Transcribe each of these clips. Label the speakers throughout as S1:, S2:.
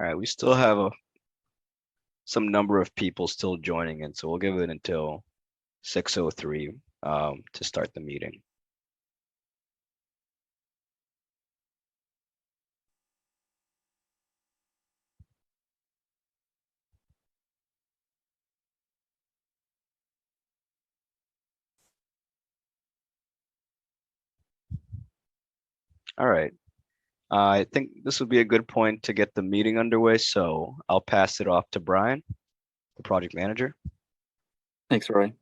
S1: All right, we still have some number of people still joining in, so we'll give it until 6:03 to start the meeting. All right. I think this would be a good point to get the meeting underway, so I'll pass it off to Brian, the project manager.
S2: Thanks, Roy.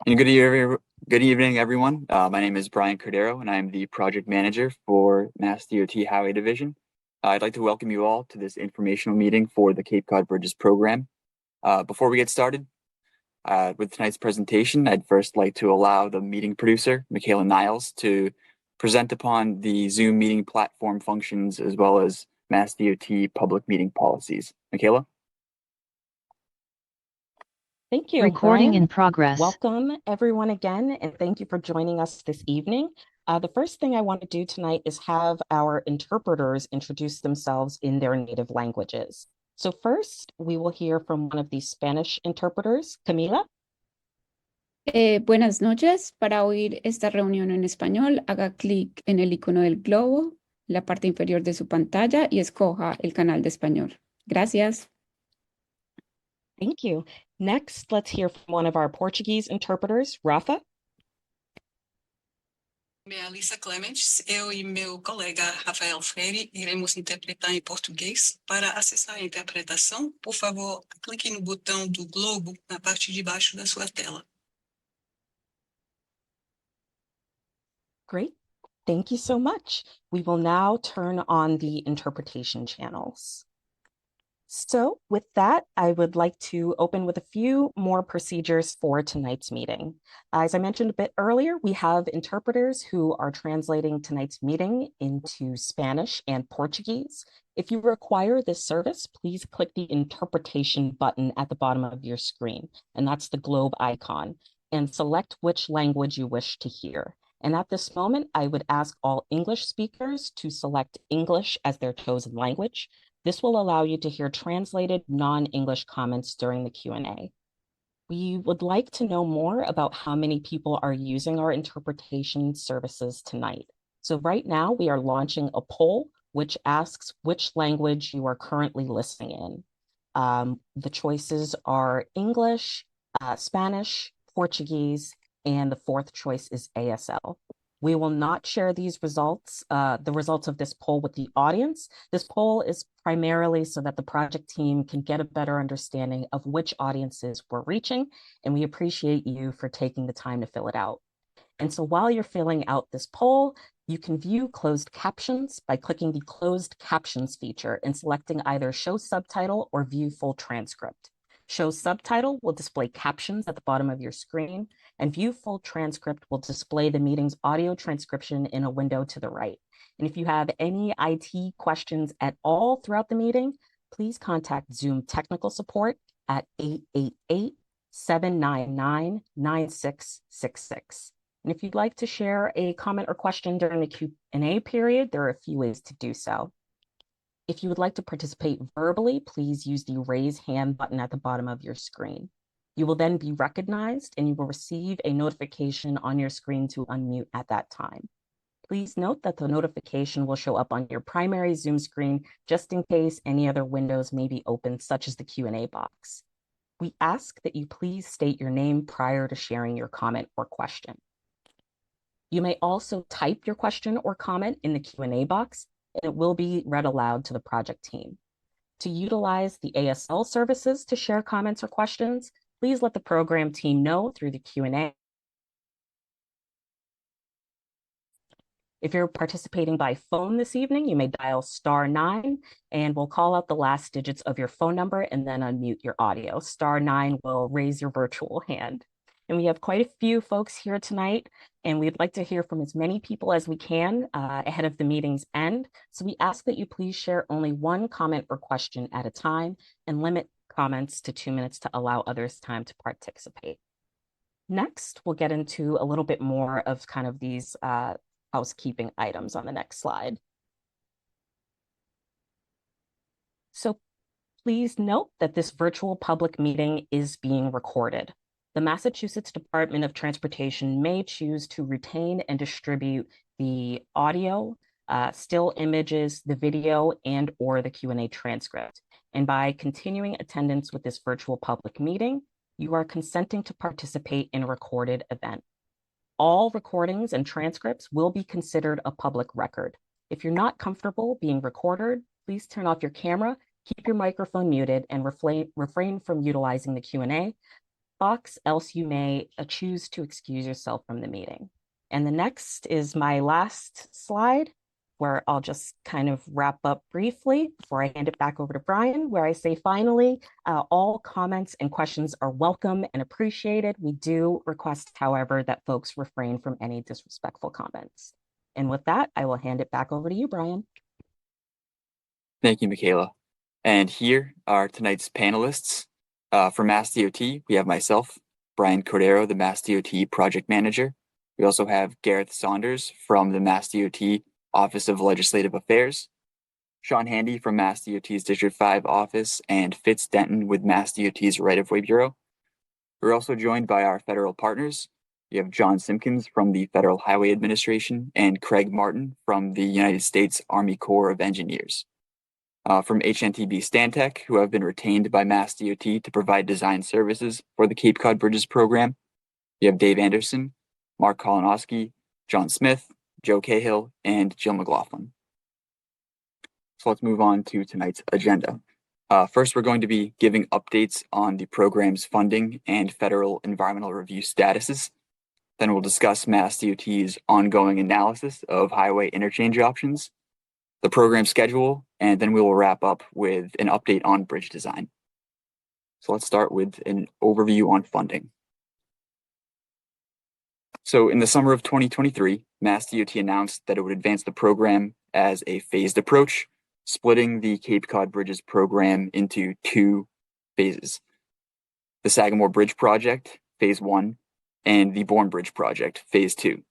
S2: And good evening, everyone. My name is Brian Cordero, and I'm the project manager for Mass DOT Highway Division. I'd like to welcome you all to this informational meeting for the Cape Cod Bridges program. Before we get started with tonight's presentation, I'd first like to allow the meeting producer, Michaela Niles, to present upon the Zoom meeting platform functions as well as Mass DOT public meeting policies. Michaela?
S3: Thank you.
S4: Recording
S3: Brian.
S4: in progress.
S3: Welcome everyone again, and thank you for joining us this evening. The first thing I want to do tonight is have our interpreters introduce themselves in their native languages. So first, we will hear from one of the Spanish interpreters, Camila.
S5: Buenas noches. Para oír esta reunión en español, haga clic en el icono del globo, la parte inferior de su pantalla y escoja el canal de español. Gracias.
S3: Thank you. Next, let's hear from one of our Portuguese interpreters, Rafa.
S6: Meu nome é Alissa Clements. Eu e meu colega Rafael Freire iremos interpretar em português. Para acessar a interpretação, por favor, clique no botão do globo na parte de baixo da sua tela.
S3: Great. Thank you so much. We will now turn on the interpretation channels. So with that, I would like to open with a few more procedures for tonight's meeting. As I mentioned a bit earlier, we have interpreters who are translating tonight's meeting into Spanish and Portuguese. If you require this service, please click the interpretation button at the bottom of your screen, and that's the globe icon, and select which language you wish to hear. And at this moment, I would ask all English speakers to select English as their chosen language. This will allow you to hear translated non-English comments during the Q&A. We would like to know more about how many people are using our interpretation services tonight. So right now we are launching a poll which asks which language you are currently listening in. The choices are English, Spanish, Portuguese, and the fourth choice is ASL. We will not share these results, the results of this poll with the audience. This poll is primarily so that the project team can get a better understanding of which audiences we're reaching, and we appreciate you for taking the time to fill it out. And so while you're filling out this poll, you can view closed captions by clicking the closed captions feature and selecting either show subtitle or view full transcript. Show subtitle will display captions at the bottom of your screen, and view full transcript will display the meeting's audio transcription in a window to the right. And if you have any IT questions at all throughout the meeting, please contact Zoom technical support at 888-799-9666. And if you'd like to share a comment or question during the Q&A period, there are a few ways to do so. If you would like to participate verbally, please use the raise hand button at the bottom of your screen. You will then be recognized and you will receive a notification on your screen to unmute at that time. Please note that the notification will show up on your primary Zoom screen just in case any other windows may be open, such as the Q&A box. We ask that you please state your name prior to sharing your comment or question. You may also type your question or comment in the Q&A box, and it will be read aloud to the project team. To utilize the ASL services to share comments or questions, please let the program team know through the Q&A. If you're participating by phone this evening, you may dial *9 and we'll call out the last digits of your phone number and then unmute your audio. *9 will raise your virtual hand. And we have quite a few folks here tonight, and we'd like to hear from as many people as we can ahead of the meeting's end. So we ask that you please share only one comment or question at a time and limit comments to 2 minutes to allow others time to participate. Next, we'll get into a little bit more of kind of these housekeeping items on the next slide. So Please note that this virtual public meeting is being recorded. The Massachusetts Department of Transportation may choose to retain and distribute the audio, still images, the video, and/or the Q&A transcript. And by continuing attendance with this virtual public meeting, you are consenting to participate in a recorded event. All recordings and transcripts will be considered a public record. If you're not comfortable being recorded, please turn off your camera, keep your microphone muted, and refrain from utilizing the Q&A box, else you may choose to excuse yourself from the meeting. And the next is my last slide, where I'll just kind of wrap up briefly before I hand it back over to Brian, where I say finally, all comments and questions are welcome and appreciated. We do request, however, that folks refrain from any disrespectful comments. And with that, I will hand it back over to you, Brian.
S2: Thank you, Michaela. And here are tonight's panelists. For MassDOT, we have myself, Brian Cordero, the MassDOT project manager. We also have Gareth Saunders from the MassDOT Office of Legislative Affairs, Sean Handy from MassDOT's District 5 office, and Fitz Denton with MassDOT's Right-of-Way Bureau. We're also joined by our federal partners. We have John Simpkins from the Federal Highway Administration and Craig Martin from the United States Army Corps of Engineers. From HNTB Stantec, who have been retained by MassDOT to provide design services for the Cape Cod Bridges program. We have Dave Anderson, Mark Kolonowski, John Smith, Joe Cahill, and Jill McLaughlin. So let's move on to tonight's agenda. First, we're going to be giving updates on the program's funding and federal environmental review statuses. Then we'll discuss MassDOT's ongoing analysis of highway interchange options, the program schedule, and then we will wrap up with an update on bridge design. So let's start with an overview on funding. So in the summer of 2023, MassDOT announced that it would advance the program as a phased approach, splitting the Cape Cod Bridges program into two phases: the Sagamore Bridge Project, Phase 1, and the Bourne Bridge Project, Phase 2.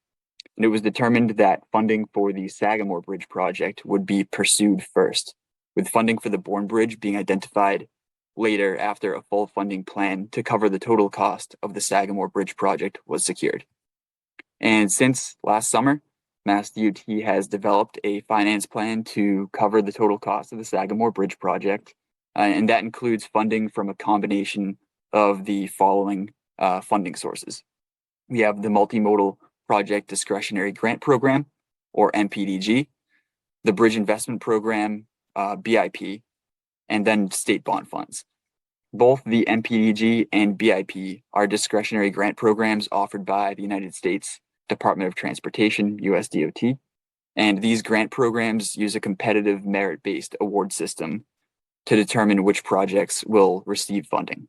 S2: And it was determined that funding for the Sagamore Bridge project would be pursued first, with funding for the Bourne Bridge being identified later after a full funding plan to cover the total cost of the Sagamore Bridge project was secured. And since last summer, MassDOT has developed a finance plan to cover the total cost of the Sagamore Bridge project, and that includes funding from a combination of the following funding sources. We have the Multimodal Project Discretionary Grant Program, or MPDG, the Bridge Investment Program, BIP, and then state bond funds. Both the MPDG and BIP are discretionary grant programs offered by the United States Department of Transportation, USDOT, and these grant programs use a competitive merit-based award system to determine which projects will receive funding.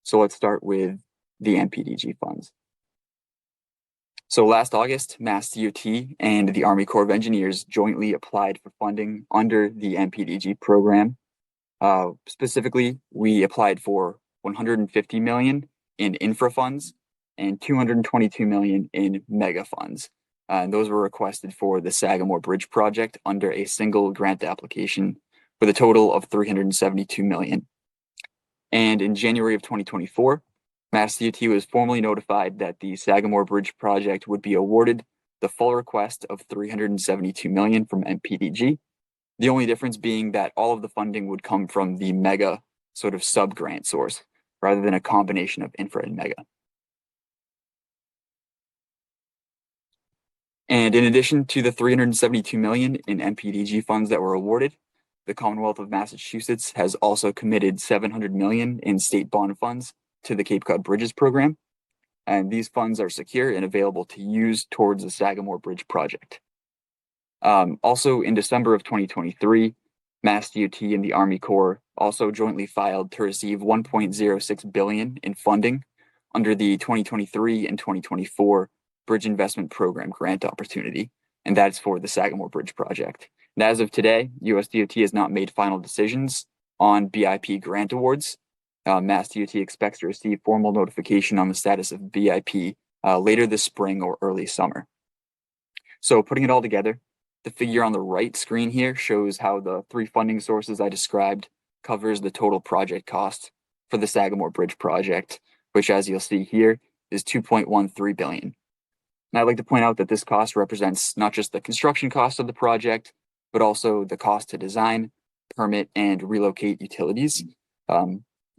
S2: So let's start with the MPDG funds. So last August, MassDOT and the Army Corps of Engineers jointly applied for funding under the MPDG program. Specifically, we applied for $150 million in infra funds and $222 million in mega funds. And those were requested for the Sagamore Bridge project under a single grant application with a total of $372 million. And in January of 2024, MassDOT was formally notified that the Sagamore Bridge project would be awarded the full request of $372 million from MPDG. The only difference being that all of the funding would come from the mega sort of sub-grant source, rather than a combination of infra and mega. And in addition to the $372 million in MPDG funds that were awarded, the Commonwealth of Massachusetts has also committed $700 million in state bond funds to the Cape Cod Bridges program, and these funds are secure and available to use towards the Sagamore Bridge project. Also in December of 2023, MassDOT and the Army Corps also jointly filed to receive $1.06 billion in funding under the 2023 and 2024 Bridge Investment Program grant opportunity, and that's for the Sagamore Bridge project. And as of today, USDOT has not made final decisions on BIP grant awards. MassDOT expects to receive formal notification on the status of BIP later this spring or early summer. So putting it all together, the figure on the right screen here shows how the three funding sources I described covers the total project cost for the Sagamore Bridge project, which, as you'll see here, is $2.13 billion. And I'd like to point out that this cost represents not just the construction cost of the project, but also the cost to design, permit, and relocate utilities.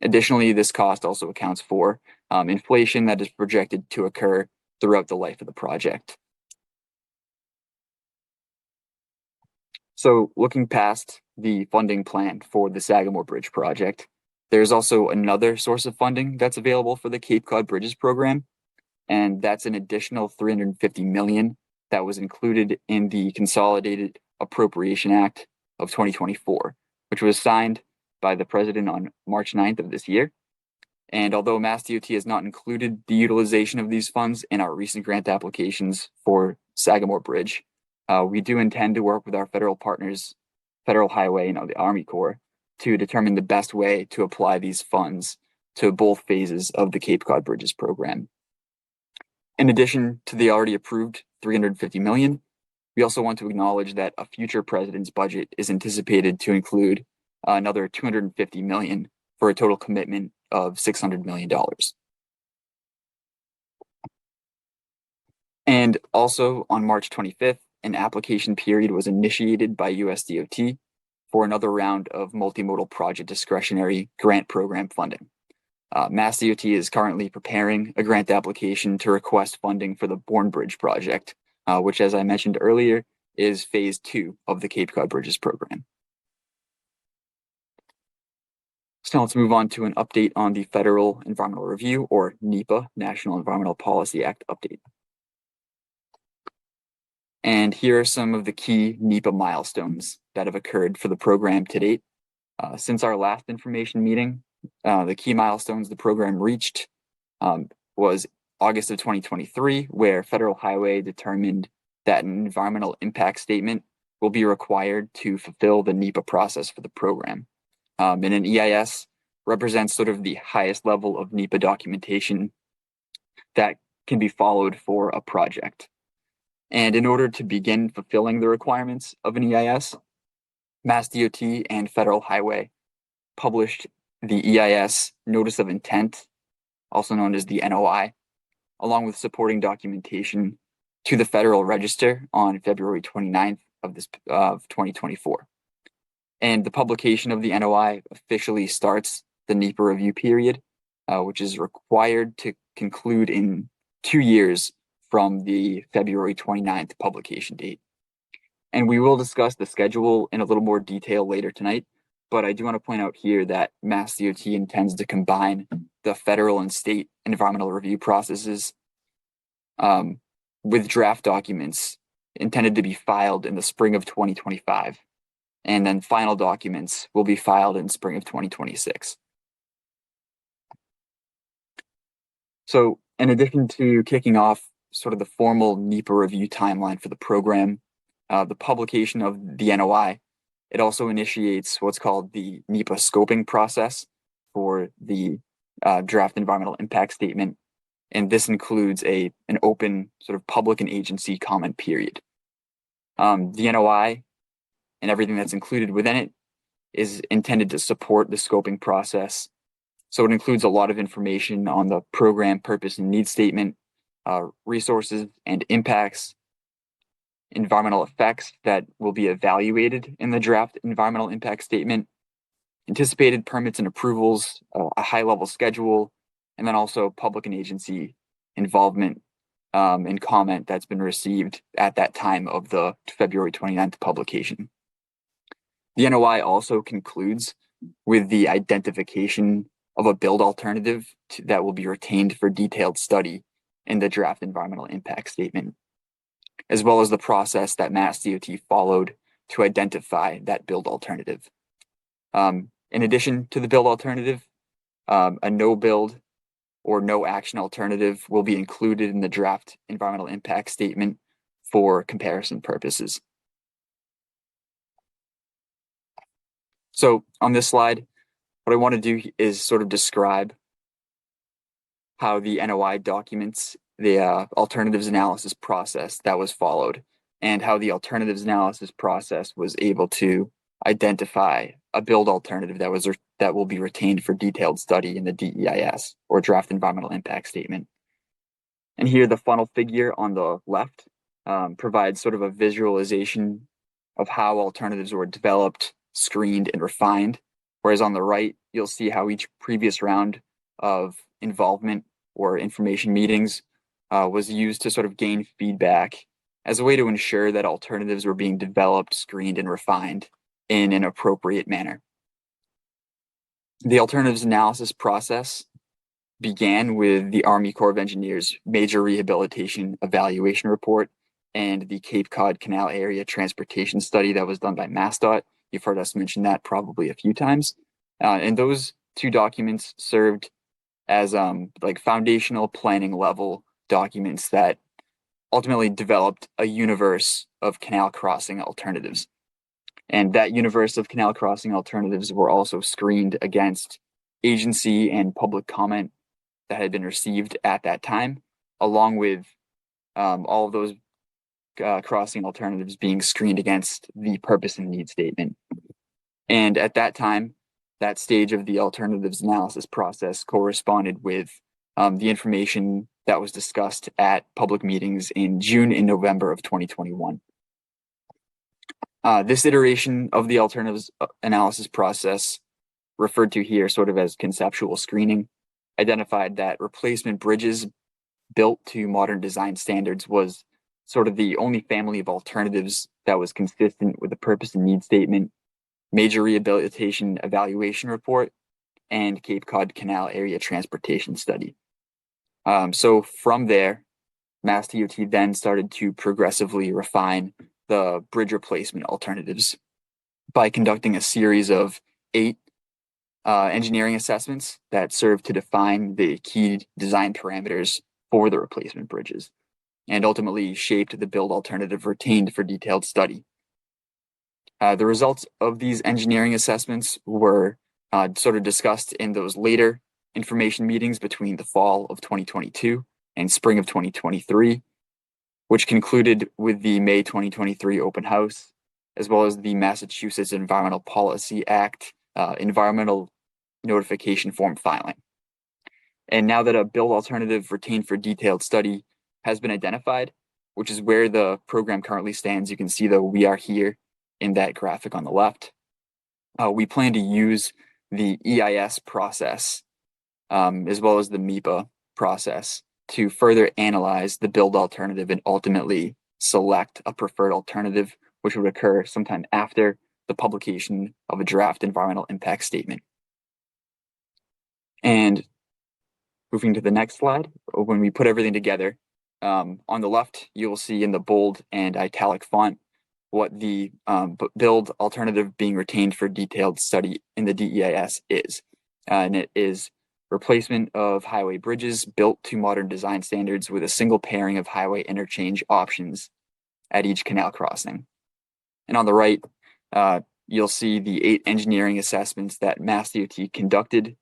S2: Additionally, this cost also accounts for inflation that is projected to occur throughout the life of the project. So looking past the funding plan for the Sagamore Bridge project, there's also another source of funding that's available for the Cape Cod Bridges program, and that's an additional $350 million that was included in the Consolidated Appropriation Act of 2024, which was signed by the President on March 9th of this year. And although MassDOT has not included the utilization of these funds in our recent grant applications for Sagamore Bridge, we do intend to work with our federal partners, Federal Highway, the Army Corps, to determine the best way to apply these funds to both phases of the Cape Cod Bridges program. In addition to the already approved $350 million, we also want to acknowledge that a future president's budget is anticipated to include another $250 million for a total commitment of $600 million. And also on March 25th, an application period was initiated by USDOT for another round of multimodal project discretionary grant program funding. MassDOT is currently preparing a grant application to request funding for the Bourne Bridge project, which, as I mentioned earlier, is phase 2 of the Cape Cod Bridges program. So now let's move on to an update on the Federal Environmental Review, or NEPA, National Environmental Policy Act update. And here are some of the key NEPA milestones that have occurred for the program to date. Since our last information meeting, the key milestones the program reached was August of 2023, where Federal Highway determined that an environmental impact statement will be required to fulfill the NEPA process for the program. And an EIS represents sort of the highest level of NEPA documentation that can be followed for a project. And in order to begin fulfilling the requirements of an EIS, MassDOT and Federal Highway published the EIS Notice of Intent, also known as the NOI, along with supporting documentation to the Federal Register on February 29th of 2024. And the publication of the NOI officially starts the NEPA review period, which is required to conclude in 2 years from the February 29th publication date. And we will discuss the schedule in a little more detail later tonight, but I do want to point out here that MassDOT intends to combine the federal and state environmental review processes with draft documents intended to be filed in the spring of 2025. And then final documents will be filed in spring of 2026. So in addition to kicking off sort of the formal NEPA review timeline for the program, the publication of the NOI, it also initiates what's called the NEPA scoping process for the draft environmental impact statement. And this includes an open sort of public and agency comment period. The NOI and everything that's included within it is intended to support the scoping process. So it includes a lot of information on the program purpose and need statement, resources and impacts, environmental effects that will be evaluated in the draft environmental impact statement, anticipated permits and approvals, a high-level schedule, and then also public and agency involvement and comment that's been received at that time of the February 29th publication. The NOI also concludes with the identification of a build alternative that will be retained for detailed study in the draft environmental impact statement, as well as the process that MassDOT followed to identify that build alternative. In addition to the build alternative, a no build or no action alternative will be included in the draft environmental impact statement for comparison purposes. So on this slide, what I want to do is sort of describe how the NOI documents the alternatives analysis process that was followed, and how the alternatives analysis process was able to identify a build alternative that will be retained for detailed study in the DEIS, or draft environmental impact statement. And here the funnel figure on the left provides sort of a visualization of how alternatives were developed, screened, and refined. Whereas on the right, you'll see how each previous round of involvement or information meetings was used to sort of gain feedback as a way to ensure that alternatives were being developed, screened, and refined in an appropriate manner. The alternatives analysis process began with the Army Corps of Engineers Major Rehabilitation Evaluation Report and the Cape Cod Canal Area Transportation Study that was done by MassDOT. You've heard us mention that probably a few times. And those two documents served as like foundational planning level documents that ultimately developed a universe of canal crossing alternatives. And that universe of canal crossing alternatives were also screened against agency and public comment that had been received at that time, along with all of those crossing alternatives being screened against the purpose and need statement. And at that time, that stage of the alternatives analysis process corresponded with the information that was discussed at public meetings in June and November of 2021. This iteration of the alternatives analysis process, referred to here sort of as conceptual screening, identified that replacement bridges built to modern design standards was sort of the only family of alternatives that was consistent with the purpose and need statement, Major Rehabilitation Evaluation Report, and Cape Cod Canal Area Transportation Study. So from there, MassDOT then started to progressively refine the bridge replacement alternatives by conducting a series of 8 engineering assessments that serve to define the key design parameters for the replacement bridges, and ultimately shaped the build alternative retained for detailed study. The results of these engineering assessments were sort of discussed in those later information meetings between the fall of 2022 and spring of 2023, which concluded with the May 2023 open house, as well as the Massachusetts Environmental Policy Act environmental notification form filing. And now that a build alternative retained for detailed study has been identified, which is where the program currently stands, you can see that we are here in that graphic on the left. We plan to use the EIS process as well as the MEPA process to further analyze the build alternative and ultimately select a preferred alternative, which would occur sometime after the publication of a draft environmental impact statement. And moving to the next slide, when we put everything together, on the left, you'll see in the bold and italic font what the build alternative being retained for detailed study in the DEIS is. And it is replacement of highway bridges built to modern design standards with a single pairing of highway interchange options at each canal crossing. And on the right, you'll see the 8 engineering assessments that MassDOT conducted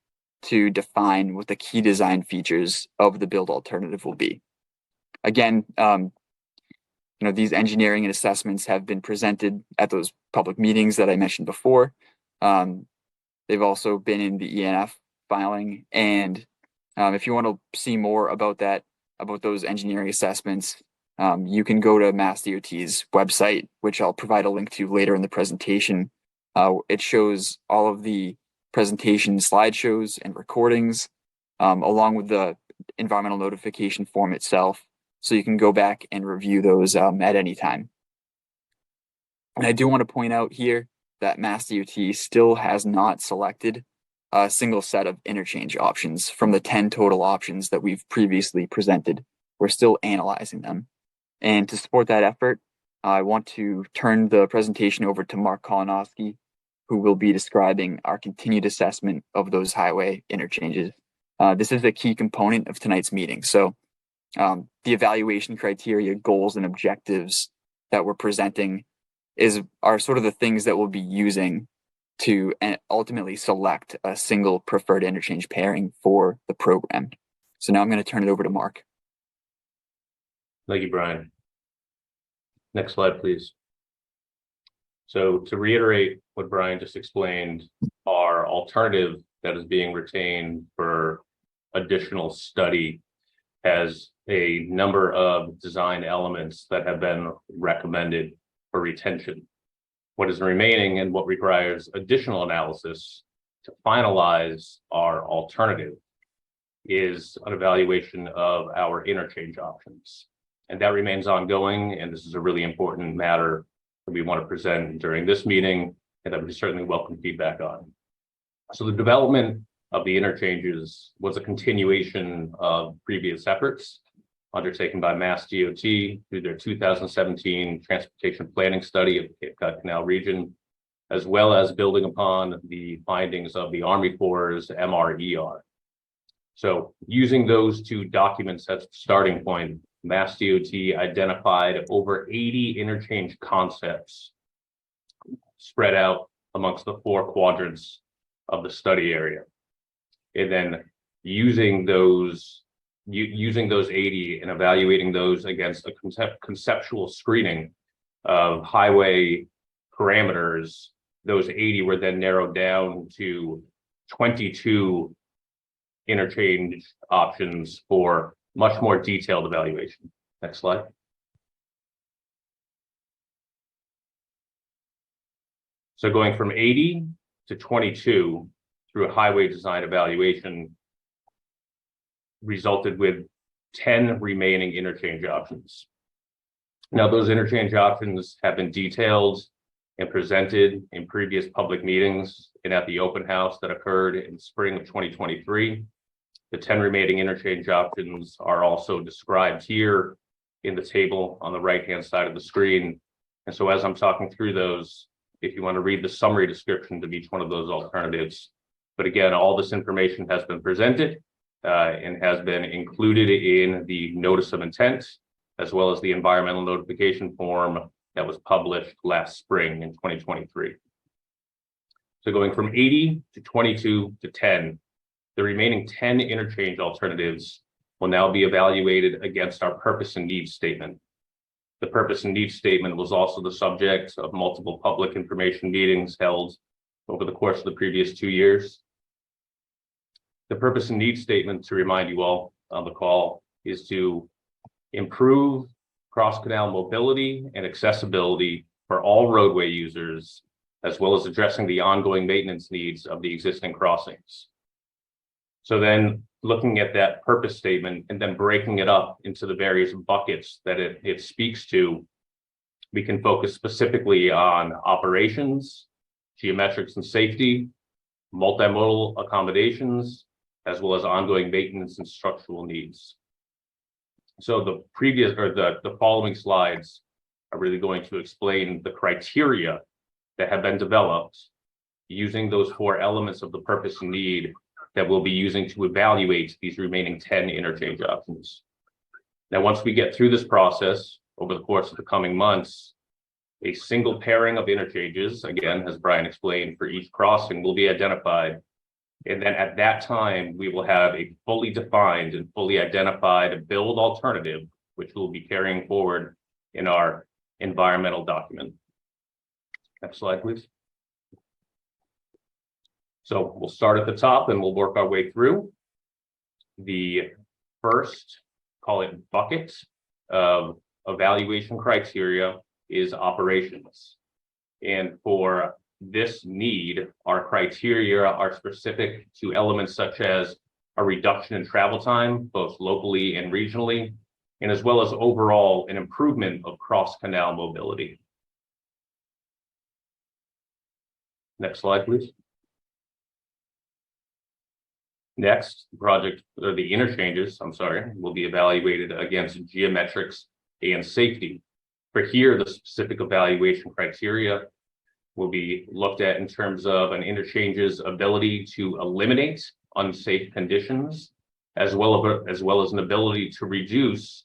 S2: to define what the key design features of the build alternative will be. Again, these engineering and assessments have been presented at those public meetings that I mentioned before. They've also been in the ENF filing. And if you want to see more about that, about those engineering assessments, you can go to MassDOT's website, which I'll provide a link to later in the presentation. It shows all of the presentation slideshows and recordings, along with the environmental notification form itself. So you can go back and review those at any time. And I do want to point out here that MassDOT still has not selected a single set of interchange options from the 10 total options that we've previously presented. We're still analyzing them. And to support that effort, I want to turn the presentation over to Mark Kolonowski, who will be describing our continued assessment of those highway interchanges. This is a key component of tonight's meeting. So the evaluation criteria, goals, and objectives that we're presenting are sort of the things that we'll be using to ultimately select a single preferred interchange pairing for the program. So now I'm going to turn it over to Mark.
S4: Thank you, Brian. Next slide, please. So to reiterate what Brian just explained, our alternative that is being retained for additional study has a number of design elements that have been recommended for retention. What is remaining and what requires additional analysis to finalize our alternative is an evaluation of our interchange options. And that remains ongoing, and this is a really important matter that we want to present during this meeting, and that we certainly welcome feedback on. So the development of the interchanges was a continuation of previous efforts undertaken by Mass DOT through their 2017 transportation planning study of the Cape Cod Canal region, as well as building upon the findings of the Army Corps' MRER. So using those two documents as the starting point, Mass DOT identified over 80 interchange concepts spread out amongst the 4 quadrants of the study area. And then using those 80 and evaluating those against a conceptual screening of highway parameters, those 80 were then narrowed down to 22 interchange options for much more detailed evaluation. Next slide. So going from 80 to 22 through a highway design evaluation resulted with 10 remaining interchange options. Now, those interchange options have been detailed and presented in previous public meetings and at the open house that occurred in spring of 2023. The 10 remaining interchange options are also described here in the table on the right-hand side of the screen. And so as I'm talking through those, if you want to read the summary descriptions of each one of those alternatives. But again, all this information has been presented and has been included in the notice of intent, as well as the environmental notification form that was published last spring in 2023. So going from 80 to 22 to 10, the remaining 10 interchange alternatives will now be evaluated against our purpose and needs statement. The purpose and needs statement was also the subject of multiple public information meetings held over the course of the previous 2 years. The purpose and needs statement, to remind you all on the call, is to improve cross-canal mobility and accessibility for all roadway users, as well as addressing the ongoing maintenance needs of the existing crossings. So then looking at that purpose statement and then breaking it up into the various buckets that it speaks to, we can focus specifically on operations, geometrics and safety, multimodal accommodations, as well as ongoing maintenance and structural needs. So the following slides are really going to explain the criteria that have been developed using those 4 elements of the purpose and need that we'll be using to evaluate these remaining 10 interchange options. Now, once we get through this process over the course of the coming months, a single pairing of interchanges, again, as Brian explained, for each crossing will be identified. And then at that time, we will have a fully defined and fully identified build alternative, which we'll be carrying forward in our environmental document. Next slide, please. So we'll start at the top and we'll work our way through. The first, call it bucket of evaluation criteria, is operations. And for this need, our criteria are specific to elements such as a reduction in travel time, both locally and regionally, and as well as overall an improvement of cross-canal mobility. Next slide, please. Next, the interchanges, will be evaluated against geometrics and safety. For here, the specific evaluation criteria will be looked at in terms of an interchange's ability to eliminate unsafe conditions, as well as an ability to reduce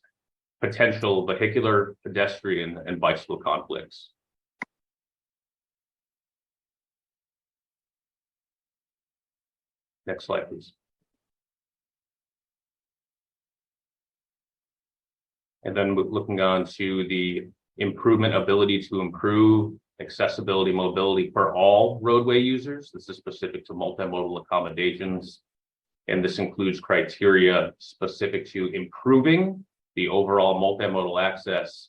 S4: potential vehicular, pedestrian, and bicycle conflicts. Next slide, please. And then looking on to the ability to improve accessibility, mobility for all roadway users. This is specific to multimodal accommodations. And this includes criteria specific to improving the overall multimodal access,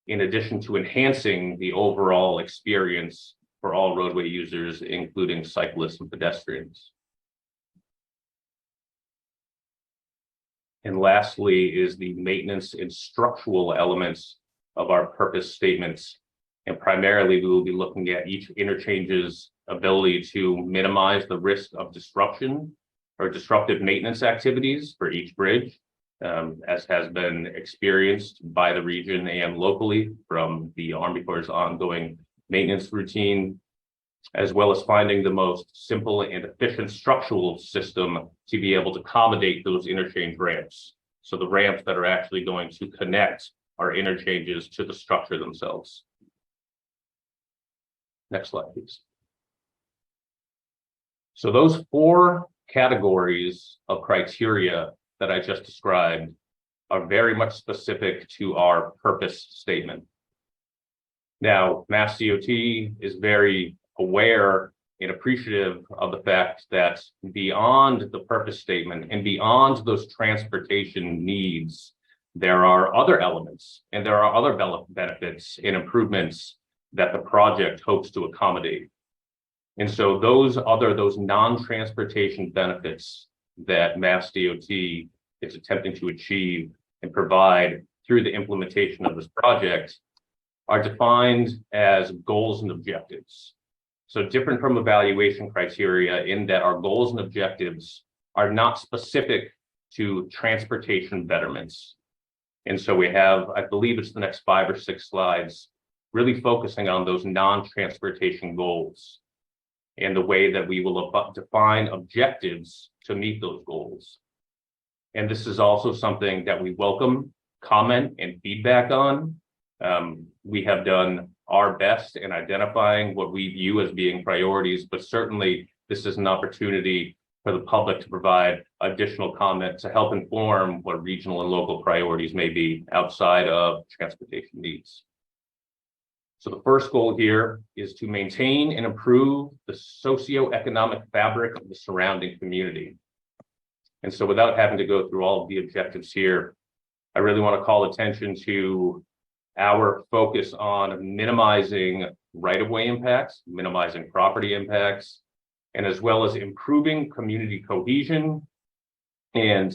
S4: in addition to enhancing the overall experience for all roadway users, including cyclists and pedestrians. And lastly is the maintenance and structural elements of our purpose statements. And primarily, we will be looking at each interchange's ability to minimize the risk of disruption or disruptive maintenance activities for each bridge, as has been experienced by the region and locally from the Army Corps' ongoing maintenance routine, as well as finding the most simple and efficient structural system to be able to accommodate those interchange ramps. So the ramps that are actually going to connect our interchanges to the structure themselves. Next slide, please. So those 4 categories of criteria that I just described are very much specific to our purpose statement. Now, Mass DOT is very aware and appreciative of the fact that beyond the purpose statement and beyond those transportation needs, there are other elements and there are other benefits and improvements that the project hopes to accommodate. And so those non-transportation benefits that Mass DOT is attempting to achieve and provide through the implementation of this project are defined as goals and objectives. So different from evaluation criteria in that our goals and objectives are not specific to transportation betterments. And so we have, I believe it's the next 5 or 6 slides, really focusing on those non-transportation goals and the way that we will define objectives to meet those goals. And this is also something that we welcome comment and feedback on. We have done our best in identifying what we view as being priorities, but certainly this is an opportunity for the public to provide additional comment to help inform what regional and local priorities may be outside of transportation needs. So the first goal here is to maintain and improve the socioeconomic fabric of the surrounding community. And so without having to go through all of the objectives here, I really want to call attention to our focus on minimizing right-of-way impacts, minimizing property impacts, and as well as improving community cohesion and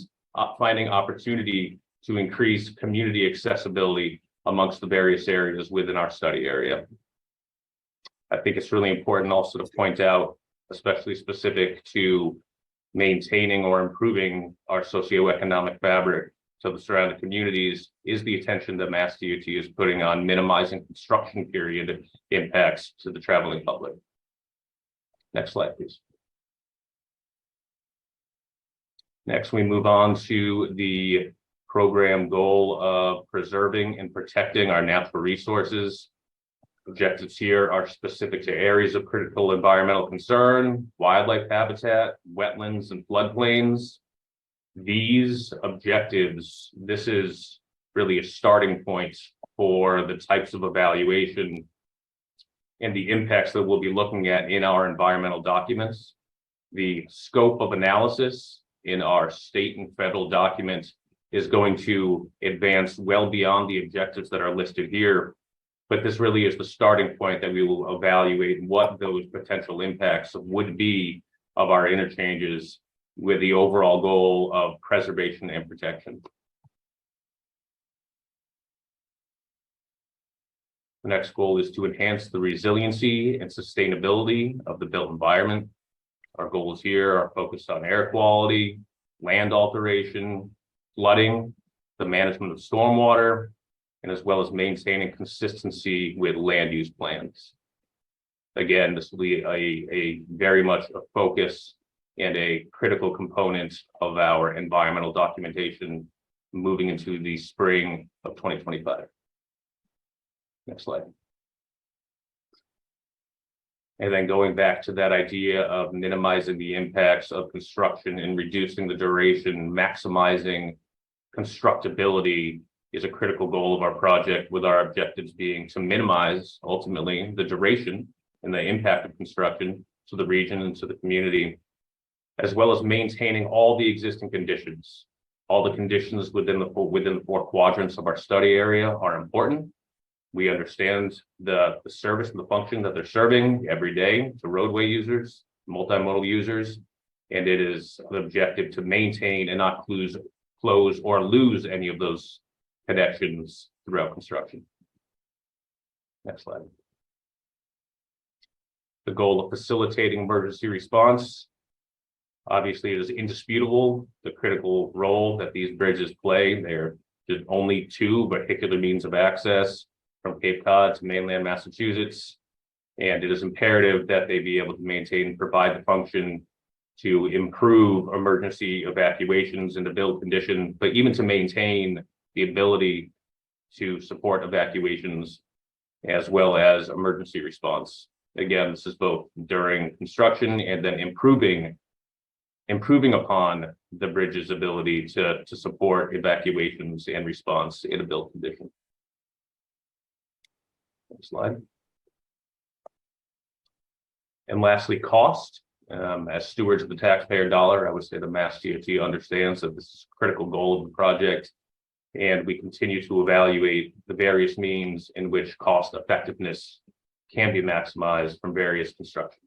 S4: finding opportunity to increase community accessibility amongst the various areas within our study area. I think it's really important also to point out, especially specific to maintaining or improving our socioeconomic fabric to the surrounding communities, is the attention that Mass DOT is putting on minimizing construction period impacts to the traveling public. Next slide, please. Next, we move on to the program goal of preserving and protecting our natural resources. Objectives here are specific to areas of critical environmental concern, wildlife habitat, wetlands, and floodplains. These objectives, this is really a starting point for the types of evaluation and the impacts that we'll be looking at in our environmental documents. The scope of analysis in our state and federal documents is going to advance well beyond the objectives that are listed here. But this really is the starting point that we will evaluate what those potential impacts would be of our interchanges with the overall goal of preservation and protection. The next goal is to enhance the resiliency and sustainability of the built environment. Our goals here are focused on air quality, land alteration, flooding, the management of stormwater, and as well as maintaining consistency with land use plans. Again, this will be a very much a focus and a critical component of our environmental documentation moving into the spring of 2025. Next slide. And then going back to that idea of minimizing the impacts of construction and reducing the duration, maximizing constructability is a critical goal of our project, with our objectives being to minimize ultimately the duration and the impact of construction to the region and to the community, as well as maintaining all the existing conditions. All the conditions within the 4 quadrants of our study area are important. We understand the service and the function that they're serving every day to roadway users, multimodal users, and it is the objective to maintain and not close or lose any of those connections throughout construction. Next slide. The goal of facilitating emergency response. Obviously, it is indisputable the critical role that these bridges play. They're just only 2 vehicular means of access from Cape Cod to mainland Massachusetts, and it is imperative that they be able to maintain and provide the function to improve emergency evacuations and to build condition, but even to maintain the ability to support evacuations as well as emergency response. Again, this is both during construction and then improving upon the bridge's ability to support evacuations and response in a built condition. Next slide. And lastly, cost. As stewards of the taxpayer dollar, I would say the Mass DOT understands that this is a critical goal of the project, and we continue to evaluate the various means in which cost effectiveness can be maximized from various construction.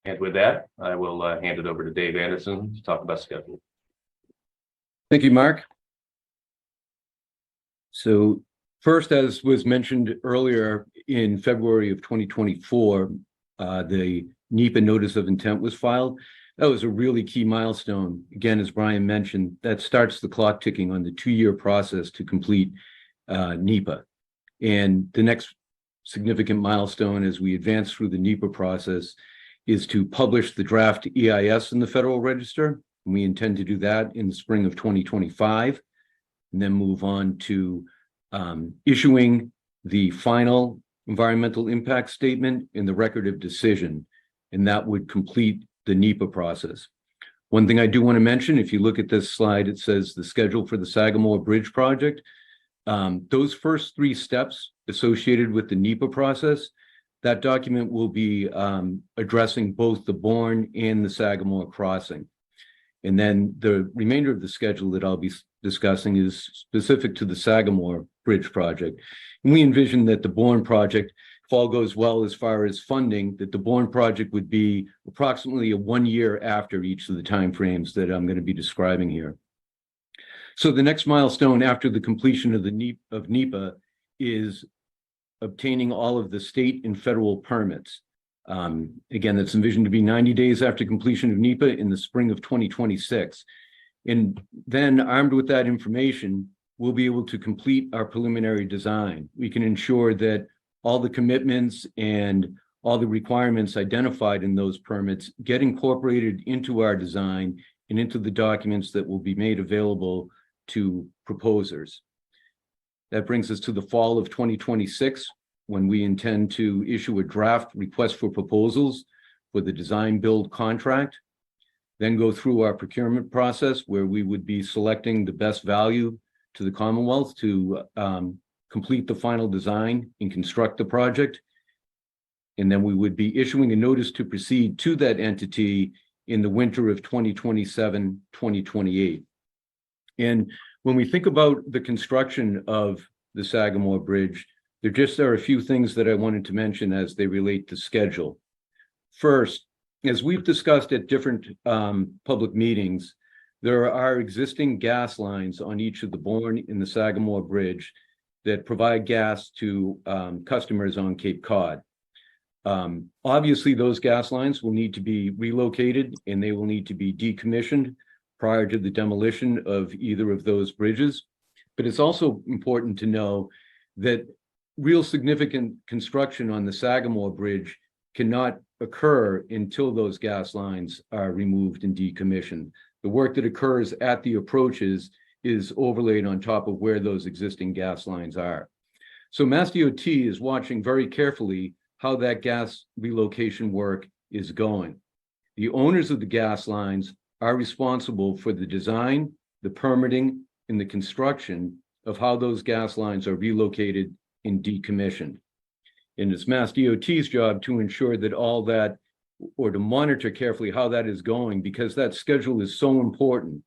S4: And with that, I will hand it over to Dave Anderson to talk about schedule.
S7: Thank you, Mark. So first, as was mentioned earlier, in February of 2024, the NEPA notice of intent was filed. That was a really key milestone. Again, as Brian mentioned, that starts the clock ticking on the 2-year process to complete NEPA. And the next significant milestone as we advance through the NEPA process is to publish the draft EIS in the Federal Register. And we intend to do that in the spring of 2025, and then move on to issuing the final environmental impact statement in the record of decision, and that would complete the NEPA process. One thing I do want to mention, if you look at this slide, it says the schedule for the Sagamore Bridge project. Those first 3 steps associated with the NEPA process, that document will be addressing both the Bourne and the Sagamore crossing. And then the remainder of the schedule that I'll be discussing is specific to the Sagamore Bridge project. And we envision that the Bourne project, if all goes well as far as funding, that the Bourne project would be approximately 1 year after each of the timeframes that I'm going to be describing here. So the next milestone after the completion of the NEPA is obtaining all of the state and federal permits. Again, that's envisioned to be 90 days after completion of NEPA in the spring of 2026. And then, armed with that information, we'll be able to complete our preliminary design. We can ensure that all the commitments and all the requirements identified in those permits get incorporated into our design and into the documents that will be made available to proposers. That brings us to the fall of 2026, when we intend to issue a draft request for proposals for the design build contract, then go through our procurement process where we would be selecting the best value to the Commonwealth to complete the final design and construct the project. And then we would be issuing a notice to proceed to that entity in the winter of 2027, 2028. And when we think about the construction of the Sagamore Bridge, there are a few things that I wanted to mention as they relate to schedule. First, as we've discussed at different public meetings, there are existing gas lines on each of the Bourne and the Sagamore Bridge that provide gas to customers on Cape Cod. Obviously, those gas lines will need to be relocated and they will need to be decommissioned prior to the demolition of either of those bridges. But it's also important to know that real significant construction on the Sagamore Bridge cannot occur until those gas lines are removed and decommissioned. The work that occurs at the approaches is overlaid on top of where those existing gas lines are. So Mass DOT is watching very carefully how that gas relocation work is going. The owners of the gas lines are responsible for the design, the permitting, and the construction of how those gas lines are relocated and decommissioned. And it's Mass DOT's job to ensure that all that, or to monitor carefully how that is going, because that schedule is so important.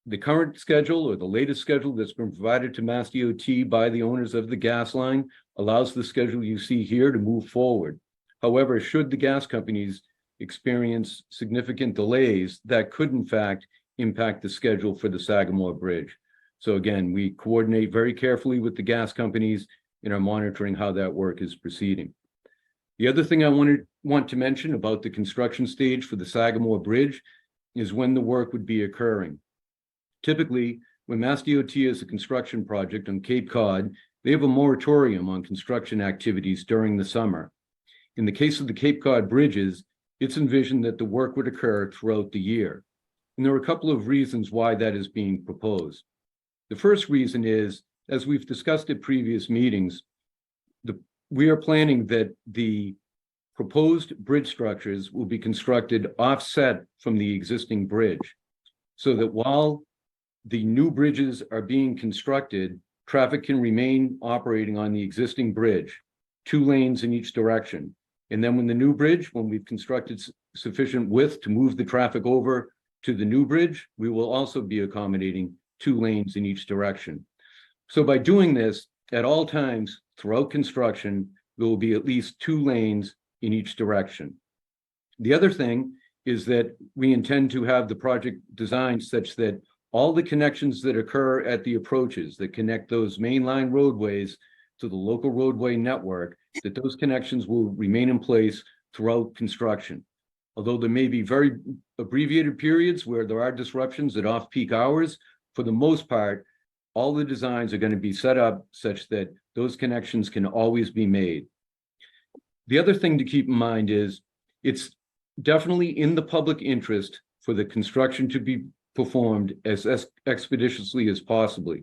S7: The current schedule, or the latest schedule that's been provided to Mass DOT by the owners of the gas line, allows the schedule you see here to move forward. However, should the gas companies experience significant delays, that could in fact impact the schedule for the Sagamore Bridge. So again, we coordinate very carefully with the gas companies and are monitoring how that work is proceeding. The other thing I want to mention about the construction stage for the Sagamore Bridge is when the work would be occurring. Typically, when Mass DOT has a construction project on Cape Cod, they have a moratorium on construction activities during the summer. In the case of the Cape Cod Bridges, it's envisioned that the work would occur throughout the year. And there are a couple of reasons why that is being proposed. The first reason is, as we've discussed at previous meetings, we are planning that the proposed bridge structures will be constructed offset from the existing bridge, so that while the new bridges are being constructed, traffic can remain operating on the existing bridge, 2 lanes in each direction. And then when we've constructed sufficient width to move the traffic over to the new bridge, we will also be accommodating 2 lanes in each direction. So by doing this, at all times throughout construction, there will be at least 2 lanes in each direction. The other thing is that we intend to have the project designed such that all the connections that occur at the approaches that connect those mainline roadways to the local roadway network, that those connections will remain in place throughout construction. Although there may be very abbreviated periods where there are disruptions at off-peak hours, for the most part, all the designs are going to be set up such that those connections can always be made. The other thing to keep in mind is it's definitely in the public interest for the construction to be performed as expeditiously as possible.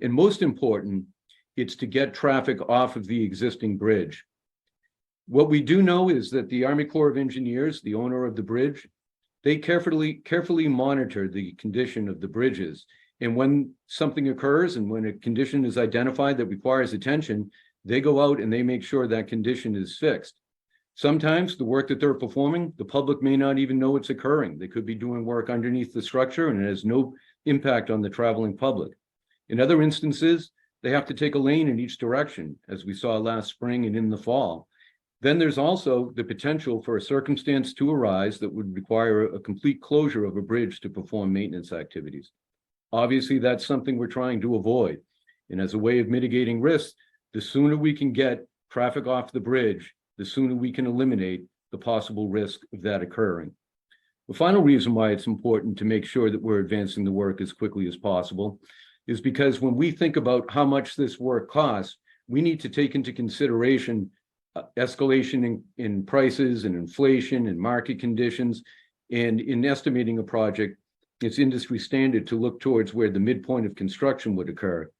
S7: And most important, it's to get traffic off of the existing bridge. What we do know is that the Army Corps of Engineers, the owner of the bridge, they carefully monitor the condition of the bridges. And when something occurs and when a condition is identified that requires attention, they go out and they make sure that condition is fixed. Sometimes the work that they're performing, the public may not even know it's occurring. They could be doing work underneath the structure and it has no impact on the traveling public. In other instances, they have to take a lane in each direction, as we saw last spring and in the fall. Then there's also the potential for a circumstance to arise that would require a complete closure of a bridge to perform maintenance activities. Obviously, that's something we're trying to avoid. And as a way of mitigating risks, the sooner we can get traffic off the bridge, the sooner we can eliminate the possible risk of that occurring. The final reason why it's important to make sure that we're advancing the work as quickly as possible is because when we think about how much this work costs, we need to take into consideration escalation in prices and inflation and market conditions. And in estimating a project, it's industry standard to look towards where the midpoint of construction would occur.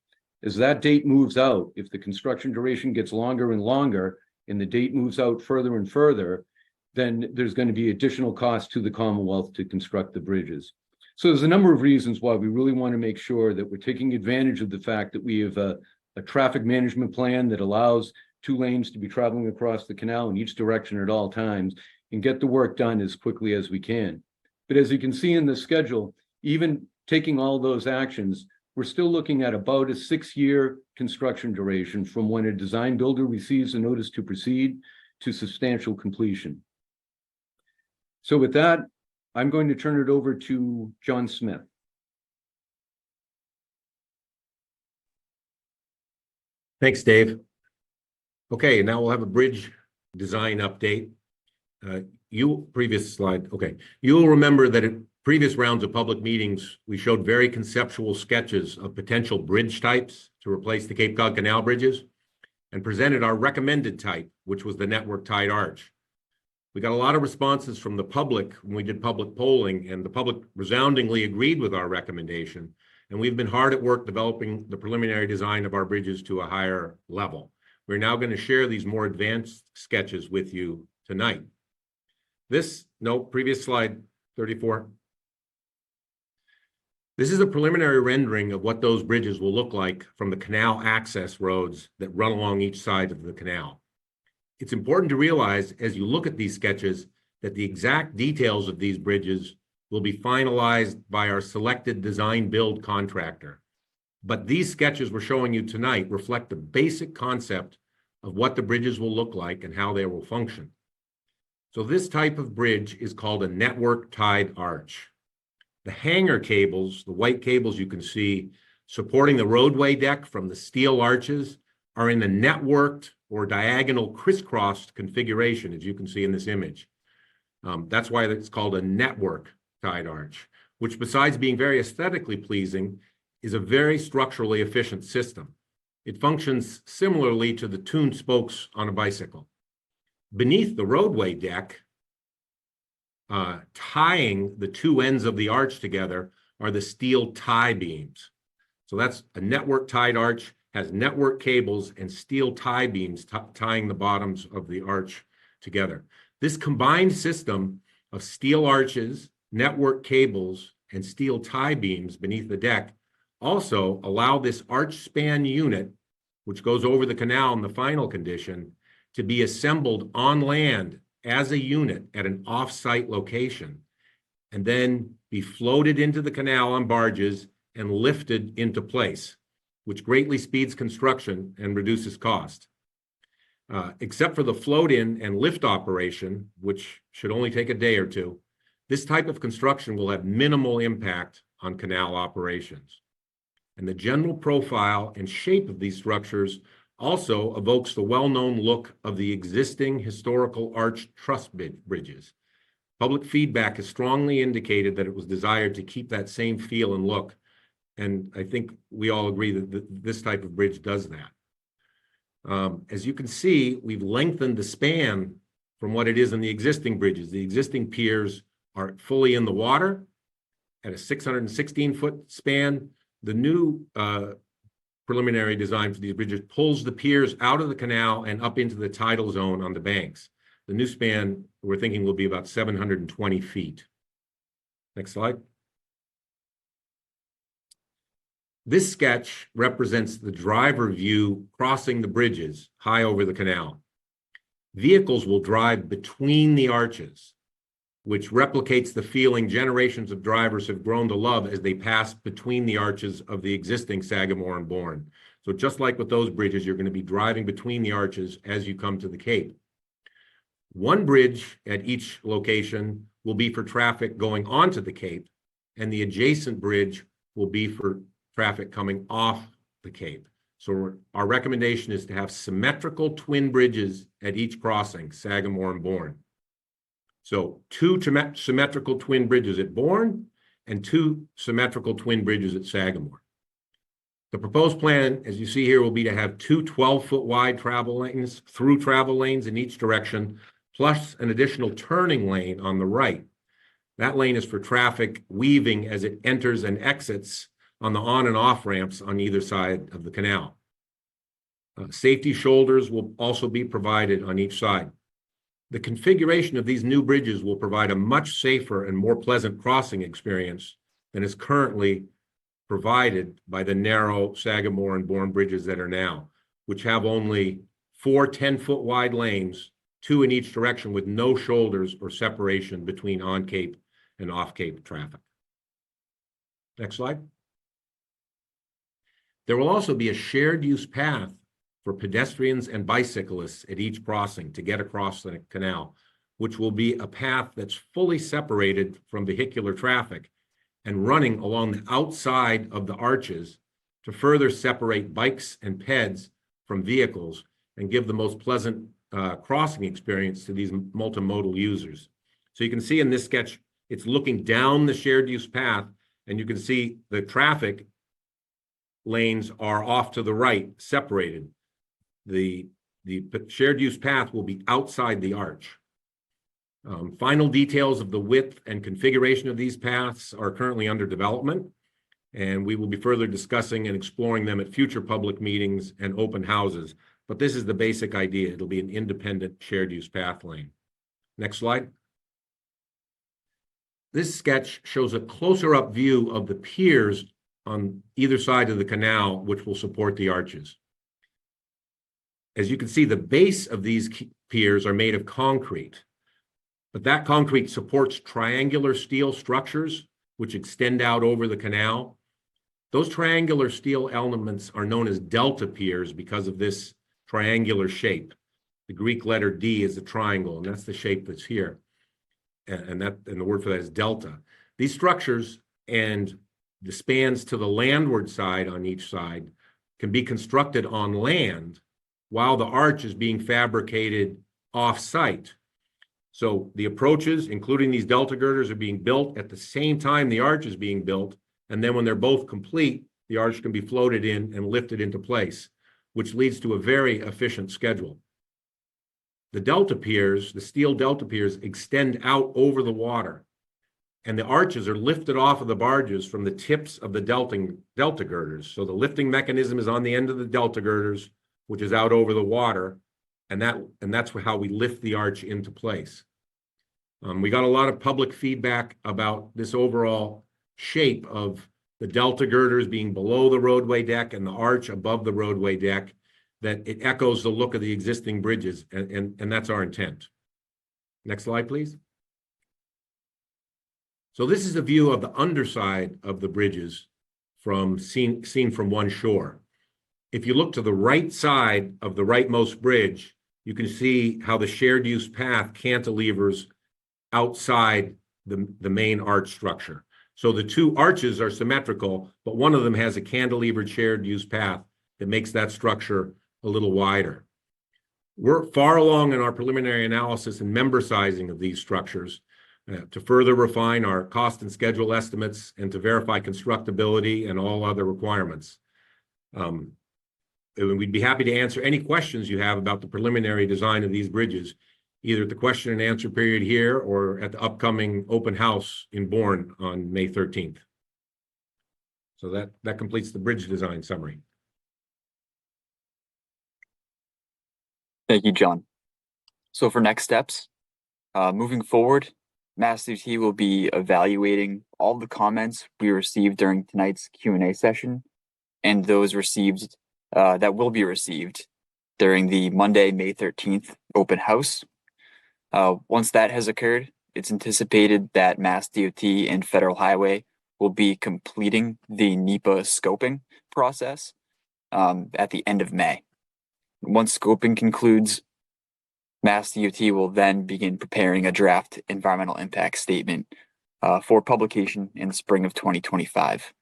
S7: As that date moves out, if the construction duration gets longer and longer, and the date moves out further and further, then there's going to be additional costs to the Commonwealth to construct the bridges. So there's a number of reasons why we really want to make sure that we're taking advantage of the fact that we have a traffic management plan that allows 2 lanes to be traveling across the canal in each direction at all times and get the work done as quickly as we can. But as you can see in the schedule, even taking all those actions, we're still looking at about a 6-year construction duration from when a design builder receives a notice to proceed to substantial completion. So with that, I'm going to turn it over to John Smith.
S8: Thanks, Dave. Okay, now we'll have a bridge design update. Previous slide. Okay, you'll remember that at previous rounds of public meetings, we showed very conceptual sketches of potential bridge types to replace the Cape Cod Canal bridges and presented our recommended type, which was the network tied arch. We got a lot of responses from the public when we did public polling, and the public resoundingly agreed with our recommendation. And we've been hard at work developing the preliminary design of our bridges to a higher level. We're now going to share these more advanced sketches with you tonight. Previous slide. 34. This is a preliminary rendering of what those bridges will look like from the canal access roads that run along each side of the canal. It's important to realize as you look at these sketches that the exact details of these bridges will be finalized by our selected design build contractor. But these sketches we're showing you tonight reflect the basic concept of what the bridges will look like and how they will function. So this type of bridge is called a network tied arch. The hanger cables, the white cables you can see supporting the roadway deck from the steel arches, are in a networked or diagonal crisscrossed configuration, as you can see in this image. That's why it's called a network tied arch, which besides being very aesthetically pleasing, is a very structurally efficient system. It functions similarly to the tuned spokes on a bicycle. Beneath the roadway deck, tying the two ends of the arch together are the steel tie beams. So that's a network tied arch, has network cables and steel tie beams tying the bottoms of the arch together. This combined system of steel arches, network cables, and steel tie beams beneath the deck also allow this arch span unit, which goes over the canal in the final condition, to be assembled on land as a unit at an off-site location, and then be floated into the canal on barges and lifted into place, which greatly speeds construction and reduces cost. Except for the float-in and lift operation, which should only take a day or two, this type of construction will have minimal impact on canal operations. And the general profile and shape of these structures also evokes the well-known look of the existing historical arch truss bridges. Public feedback has strongly indicated that it was desired to keep that same feel and look, and I think we all agree that this type of bridge does that. As you can see, we've lengthened the span from what it is in the existing bridges. The existing piers are fully in the water at a 616-foot span. The new preliminary design for these bridges pulls the piers out of the canal and up into the tidal zone on the banks. The new span, we're thinking, will be about 720 feet. Next slide. This sketch represents the driver view crossing the bridges high over the canal. Vehicles will drive between the arches, which replicates the feeling generations of drivers have grown to love as they pass between the arches of the existing Sagamore and Bourne. So just like with those bridges, you're going to be driving between the arches as you come to the Cape. One bridge at each location will be for traffic going onto the Cape, and the adjacent bridge will be for traffic coming off the Cape. So our recommendation is to have symmetrical twin bridges at each crossing, Sagamore and Bourne. So two symmetrical twin bridges at Bourne and two symmetrical twin bridges at Sagamore. The proposed plan, as you see here, will be to have two 12-foot wide travel lanes through travel lanes in each direction, plus an additional turning lane on the right. That lane is for traffic weaving as it enters and exits on the on and off ramps on either side of the canal. Safety shoulders will also be provided on each side. The configuration of these new bridges will provide a much safer and more pleasant crossing experience than is currently provided by the narrow Sagamore and Bourne bridges that are now, which have only 4 10-foot wide lanes, 2 in each direction with no shoulders or separation between on-Cape and off-Cape traffic. Next slide. There will also be a shared use path for pedestrians and bicyclists at each crossing to get across the canal, which will be a path that's fully separated from vehicular traffic and running along the outside of the arches to further separate bikes and peds from vehicles and give the most pleasant crossing experience to these multimodal users. So you can see in this sketch, it's looking down the shared use path, and you can see the traffic lanes are off to the right, separated. The shared use path will be outside the arch. Final details of the width and configuration of these paths are currently under development, and we will be further discussing and exploring them at future public meetings and open houses. But this is the basic idea. It'll be an independent shared use path lane. Next slide. this sketch shows a closer up view of the piers on either side of the canal, which will support the arches. As you can see, the base of these piers are made of concrete, but that concrete supports triangular steel structures which extend out over the canal. Those triangular steel elements are known as delta piers because of this triangular shape. The Greek letter D is a triangle, and that's the shape that's here. And the word for that is delta. These structures and the spans to the landward side on each side can be constructed on land while the arch is being fabricated off-site. So the approaches, including these delta girders, are being built at the same time the arch is being built. And then when they're both complete, the arch can be floated in and lifted into place, which leads to a very efficient schedule. The delta piers, the steel delta piers, extend out over the water, and the arches are lifted off of the barges from the tips of the delta girders. So the lifting mechanism is on the end of the delta girders, which is out over the water, and that's how we lift the arch into place. We got a lot of public feedback about this overall shape of the delta girders being below the roadway deck and the arch above the roadway deck, that it echoes the look of the existing bridges, and that's our intent. Next slide, please. So this is a view of the underside of the bridges seen from one shore. If you look to the right side of the rightmost bridge, you can see how the shared use path cantilevers outside the main arch structure. So the two arches are symmetrical, but one of them has a cantilevered shared use path that makes that structure a little wider. We're far along in our preliminary analysis and member sizing of these structures to further refine our cost and schedule estimates and to verify constructability and all other requirements. We'd be happy to answer any questions you have about the preliminary design of these bridges, either at the question and answer period here or at the upcoming open house in Bourne on May 13th. So that completes the bridge design summary.
S2: Thank you, John. So for next steps, moving forward, MassDOT will be evaluating all the comments we received during tonight's Q&A session and those received that will be received during the Monday, May 13th open house. Once that has occurred, it's anticipated that MassDOT and Federal Highway will be completing the NEPA scoping process at the end of May. Once scoping concludes, MassDOT will then begin preparing a draft environmental impact statement for publication in the spring of 2025.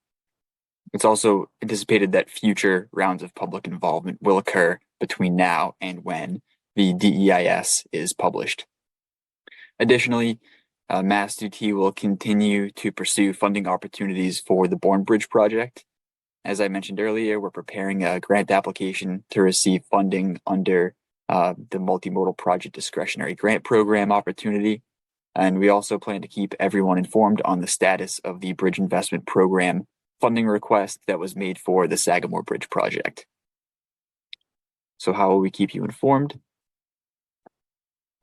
S2: It's also anticipated that future rounds of public involvement will occur between now and when the DEIS is published. Additionally, MassDOT will continue to pursue funding opportunities for the Bourne Bridge project. As I mentioned earlier, we're preparing a grant application to receive funding under the Multimodal Project Discretionary Grant Program opportunity. And we also plan to keep everyone informed on the status of the Bridge Investment Program funding request that was made for the Sagamore Bridge project. So how will we keep you informed?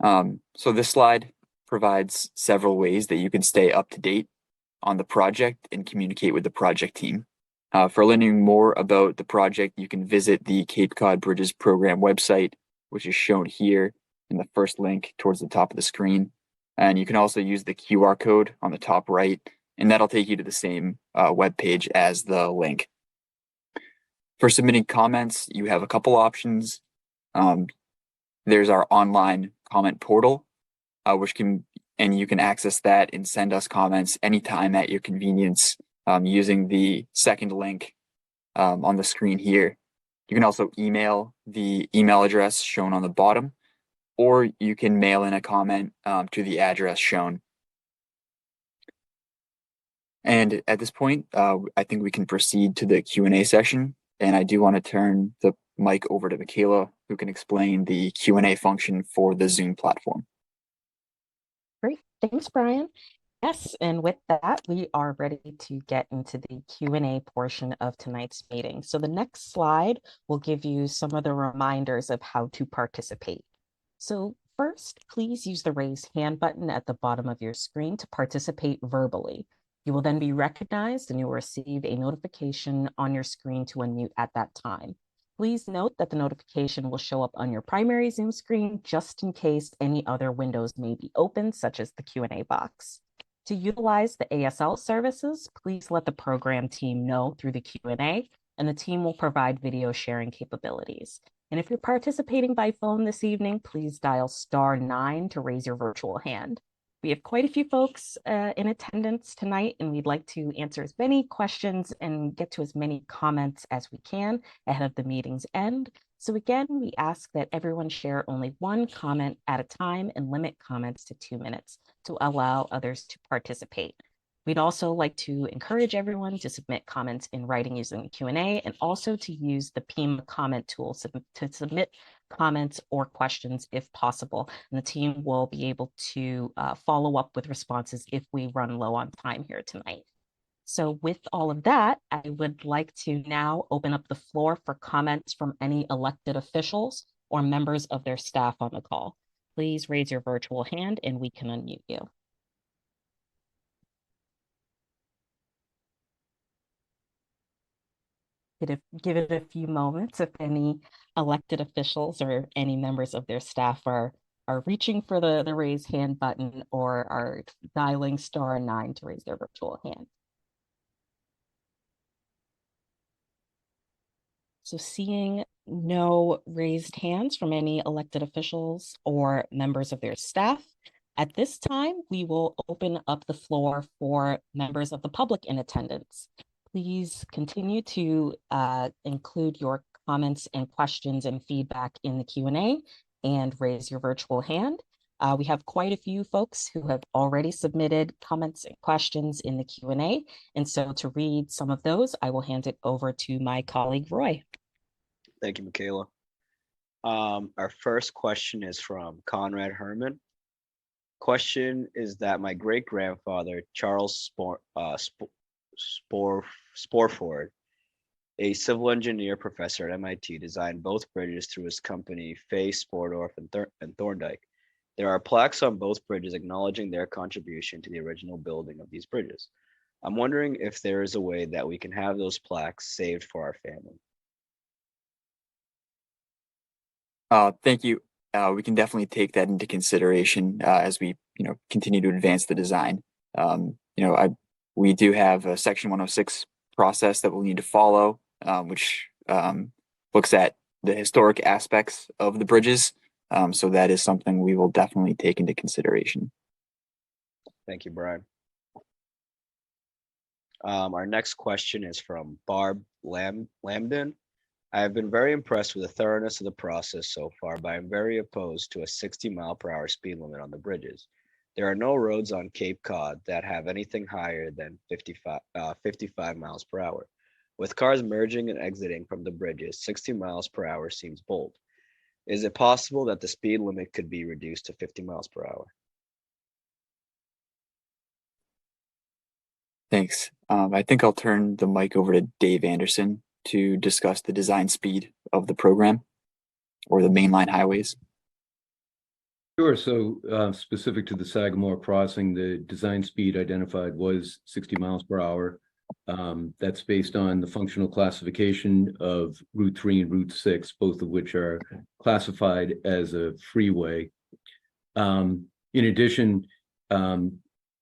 S2: So this slide provides several ways that you can stay up to date on the project and communicate with the project team. For learning more about the project, you can visit the Cape Cod Bridges program website, which is shown here in the first link towards the top of the screen. And you can also use the QR code on the top right, and that'll take you to the same web page as the link. For submitting comments, you have a couple options. There's our online comment portal, and you can access that and send us comments anytime at your convenience using the second link on the screen here. You can also email the email address shown on the bottom, or you can mail in a comment to the address shown. And at this point, I think we can proceed to the Q&A session. And I do want to turn the mic over to Michaela, who can explain the Q&A function for the Zoom platform.
S3: Great, thanks, Brian. Yes, and with that, we are ready to get into the Q&A portion of tonight's meeting. So the next slide will give you some of the reminders of how to participate. So First, please use the raise hand button at the bottom of your screen to participate verbally. You will then be recognized and you will receive a notification on your screen to unmute at that time. Please note that the notification will show up on your primary Zoom screen just in case any other windows may be open, such as the Q&A box. To utilize the ASL services, please let the program team know through the Q&A, and the team will provide video sharing capabilities. And if you're participating by phone this evening, please dial *9 to raise your virtual hand. We have quite a few folks in attendance tonight, and we'd like to answer as many questions and get to as many comments as we can ahead of the meeting's end. So again, we ask that everyone share only one comment at a time and limit comments to 2 minutes to allow others to participate. We'd also like to encourage everyone to submit comments in writing using the Q&A and also to use the PIMA comment tool to submit comments or questions if possible. And the team will be able to follow up with responses if we run low on time here tonight. So with all of that, I would like to now open up the floor for comments from any elected officials or members of their staff on the call. Please raise your virtual hand and we can unmute you. Give it a few moments if any elected officials or any members of their staff are reaching for the raise hand button or are dialing *9 to raise their virtual hand. So seeing no raised hands from any elected officials or members of their staff, at this time, we will open up the floor for members of the public in attendance. Please continue to include your comments and questions and feedback in the Q&A and raise your virtual hand. We have quite a few folks who have already submitted comments and questions in the Q&A. And so to read some of those, I will hand it over to my colleague, Roy.
S1: Thank you, Michaela. Our first question is from Conrad Herman. Question is that my great-grandfather, Charles Sporford, a civil engineer professor at MIT, designed both bridges through his company, Fay, Sportdorf, and Thorndike. There are plaques on both bridges acknowledging their contribution to the original building of these bridges. I'm wondering if there is a way that we can have those plaques saved for our family.
S2: Thank you. We can definitely take that into consideration as we, continue to advance the design. We do have a Section 106 process that we'll need to follow, which looks at the historic aspects of the bridges. So that is something we will definitely take into consideration.
S1: Thank you, Brian. Our next question is from Barb Lambden. I have been very impressed with the thoroughness of the process so far, but I'm very opposed to a 60-mile-per-hour speed limit on the bridges. There are no roads on Cape Cod that have anything higher than 55 miles per hour. With cars merging and exiting from the bridges, 60 miles per hour seems bold. Is it possible that the speed limit could be reduced to 50 miles per hour?
S2: Thanks. I think I'll turn the mic over to Dave Anderson to discuss the design speed of the program or the mainline highways.
S7: Sure. So specific to the Sagamore crossing, the design speed identified was 60 miles per hour. That's based on the functional classification of Route 3 and Route 6, both of which are classified as a freeway. In addition,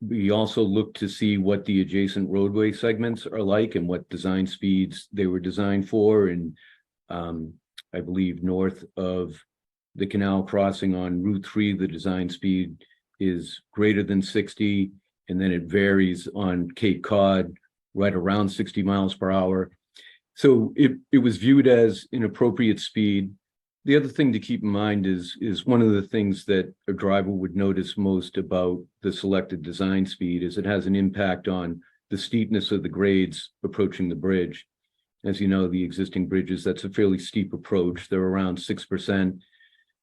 S7: we also looked to see what the adjacent roadway segments are like and what design speeds they were designed for. And I believe north of the canal crossing on Route 3, the design speed is greater than 60, and then it varies on Cape Cod right around 60 miles per hour. So it was viewed as an appropriate speed. The other thing to keep in mind is one of the things that a driver would notice most about the selected design speed is it has an impact on the steepness of the grades approaching the bridge. As you know, the existing bridges, that's a fairly steep approach. They're around 6%.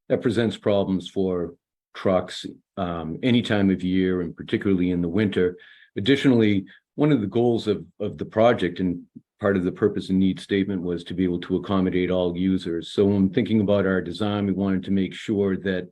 S7: That presents problems for trucks any time of year, and particularly in the winter. Additionally, one of the goals of the project and part of the purpose and need statement was to be able to accommodate all users. So when thinking about our design, we wanted to make sure that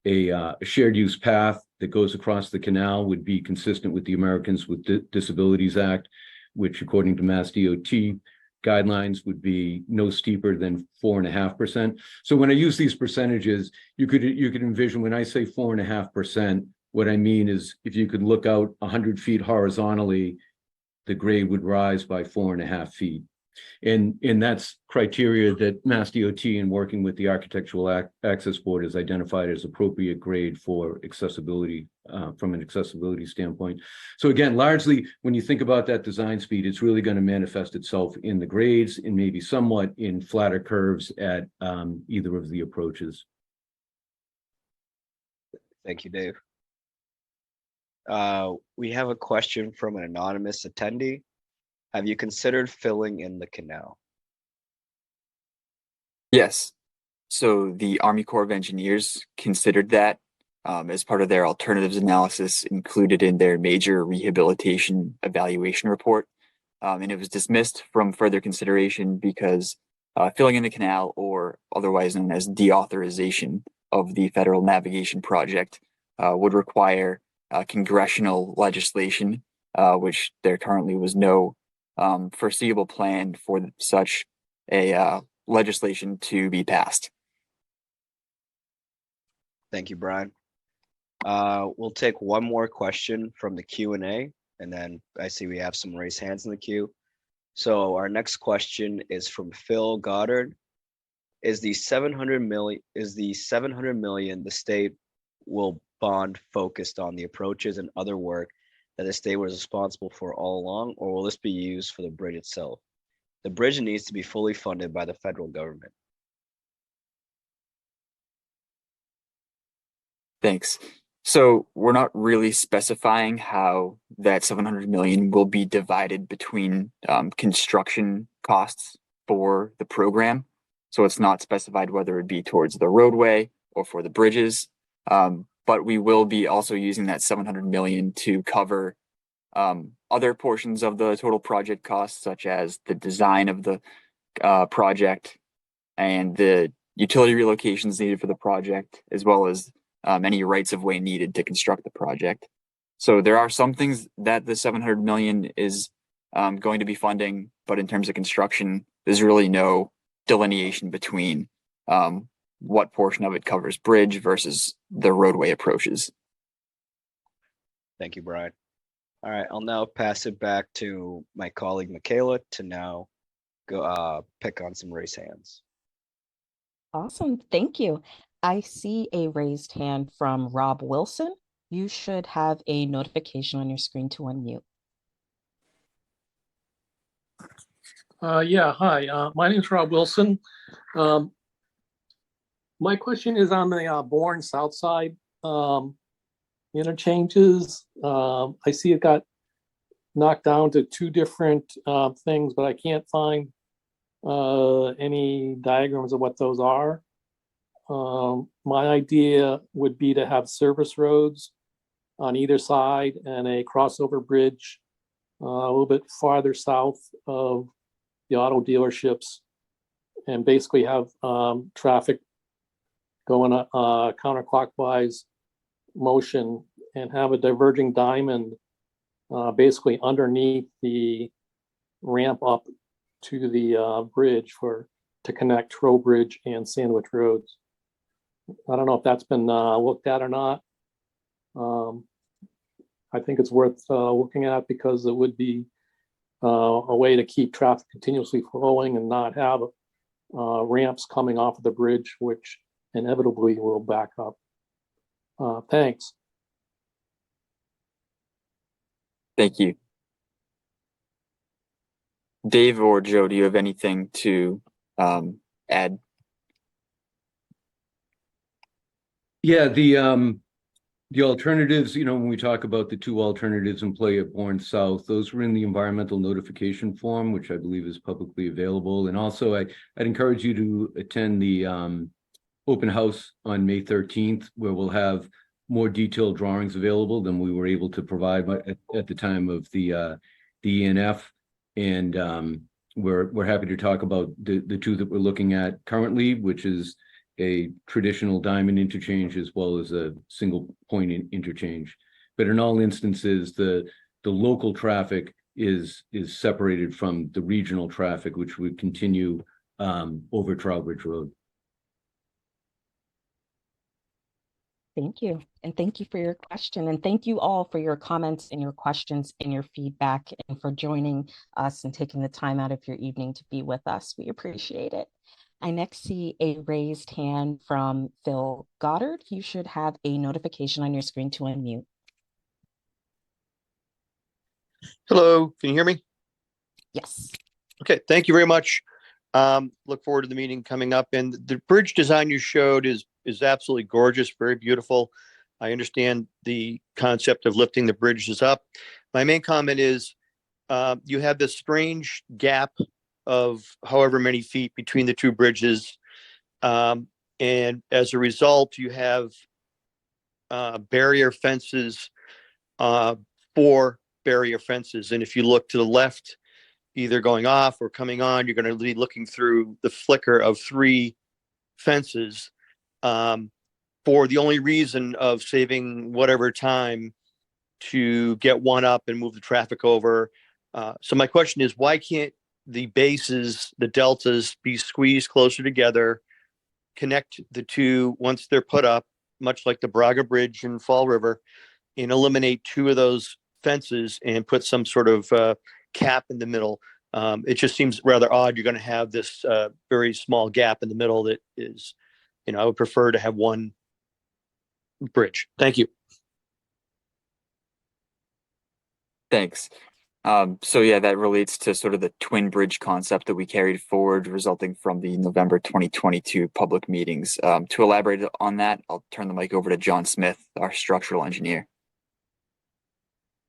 S7: a shared use path that goes across the canal would be consistent with the Americans with Disabilities Act, which according to Mass DOT guidelines would be no steeper than 4.5%. So when I use these percentages, you could envision when I say 4.5%, what I mean is if you could look out 100 feet horizontally, the grade would rise by 4.5 feet. And that's criteria that Mass DOT, in working with the Architectural Access Board, has identified as appropriate grade for accessibility from an accessibility standpoint. So again, largely when you think about that design speed, it's really going to manifest itself in the grades and maybe somewhat in flatter curves at either of the approaches.
S1: Thank you, Dave. We have a question from an anonymous attendee. Have you considered filling in the canal?
S2: Yes. So the Army Corps of Engineers considered that as part of their alternatives analysis included in their major rehabilitation evaluation report. And it was dismissed from further consideration because filling in the canal, or otherwise known as deauthorization of the Federal Navigation Project, would require congressional legislation, which there currently was no foreseeable plan for such a legislation to be passed.
S1: Thank you, Brian. We'll take one more question from the Q&A, and then I see we have some raised hands in the queue. So our next question is from Phil Goddard. Is the 700 million the state will bond focused on the approaches and other work that the state was responsible for all along, or will this be used for the bridge itself? The bridge needs to be fully funded by the federal government.
S2: Thanks. So we're not really specifying how that 700 million will be divided between construction costs for the program. So it's not specified whether it be towards the roadway or for the bridges. But we will be also using that 700 million to cover other portions of the total project costs, such as the design of the project and the utility relocations needed for the project, as well as any rights of way needed to construct the project. So there are some things that the 700 million is going to be funding, but in terms of construction, there's really no delineation between what portion of it covers bridge versus the roadway approaches.
S1: Thank you, Brian. All right, I'll now pass it back to my colleague Michaela to now go pick on some raised hands.
S3: Awesome, thank you. I see a raised hand from Rob Wilson. You should have a notification on your screen to unmute.
S9: Yeah, hi, my name is Rob Wilson. My question is on the Bourne South Side interchanges. I see it got knocked down to two different things, but I can't find any diagrams of what those are. My idea would be to have service roads on either side and a crossover bridge a little bit farther south of the auto dealerships, and basically have traffic going counterclockwise motion, and have a diverging diamond basically underneath the ramp up to the bridge to connect Trowbridge and Sandwich Roads. I don't know if that's been looked at or not. I think it's worth looking at because it would be a way to keep traffic continuously flowing and not have ramps coming off of the bridge, which inevitably will back up. Thanks.
S2: Thank you. Dave or Joe, do you have anything to add?
S7: Yeah, the alternatives, when we talk about the two alternatives in play at Bourne South, those were in the environmental notification form, which I believe is publicly available. And also I'd encourage you to attend the open house on May 13th, where we'll have more detailed drawings available than we were able to provide at the time of the ENF. And we're happy to talk about the two that we're looking at currently, which is a traditional diamond interchange as well as a single point interchange. But in all instances, the local traffic is separated from the regional traffic, which would continue over Trowbridge Road.
S3: Thank you. And thank you for your question. And thank you all for your comments and your questions and your feedback and for joining us and taking the time out of your evening to be with us. We appreciate it. I next see a raised hand from Phil Goddard. You should have a notification on your screen to unmute.
S10: Hello, can you hear me?
S3: Yes.
S10: Okay, thank you very much. Look forward to the meeting coming up. And the bridge design you showed is absolutely gorgeous, very beautiful. I understand the concept of lifting the bridges up. My main comment is you have this strange gap of however many feet between the two bridges. And as a result, you have barrier fences, 4 barrier fences. And if you look to the left, either going off or coming on, you're going to be looking through the flicker of 3 fences for the only reason of saving whatever time to get one up and move the traffic over. So my question is, why can't the bases, the deltas, be squeezed closer together, connect the two once they're put up, much like the Braga Bridge in Fall River, and eliminate 2 of those fences and put some sort of cap in the middle? It just seems rather odd. You're going to have this very small gap in the middle that is, I would prefer to have one bridge. Thank you.
S2: Thanks. So yeah, that relates to sort of the twin bridge concept that we carried forward, resulting from the November 2022 public meetings. To elaborate on that, I'll turn the mic over to John Smith, our structural engineer.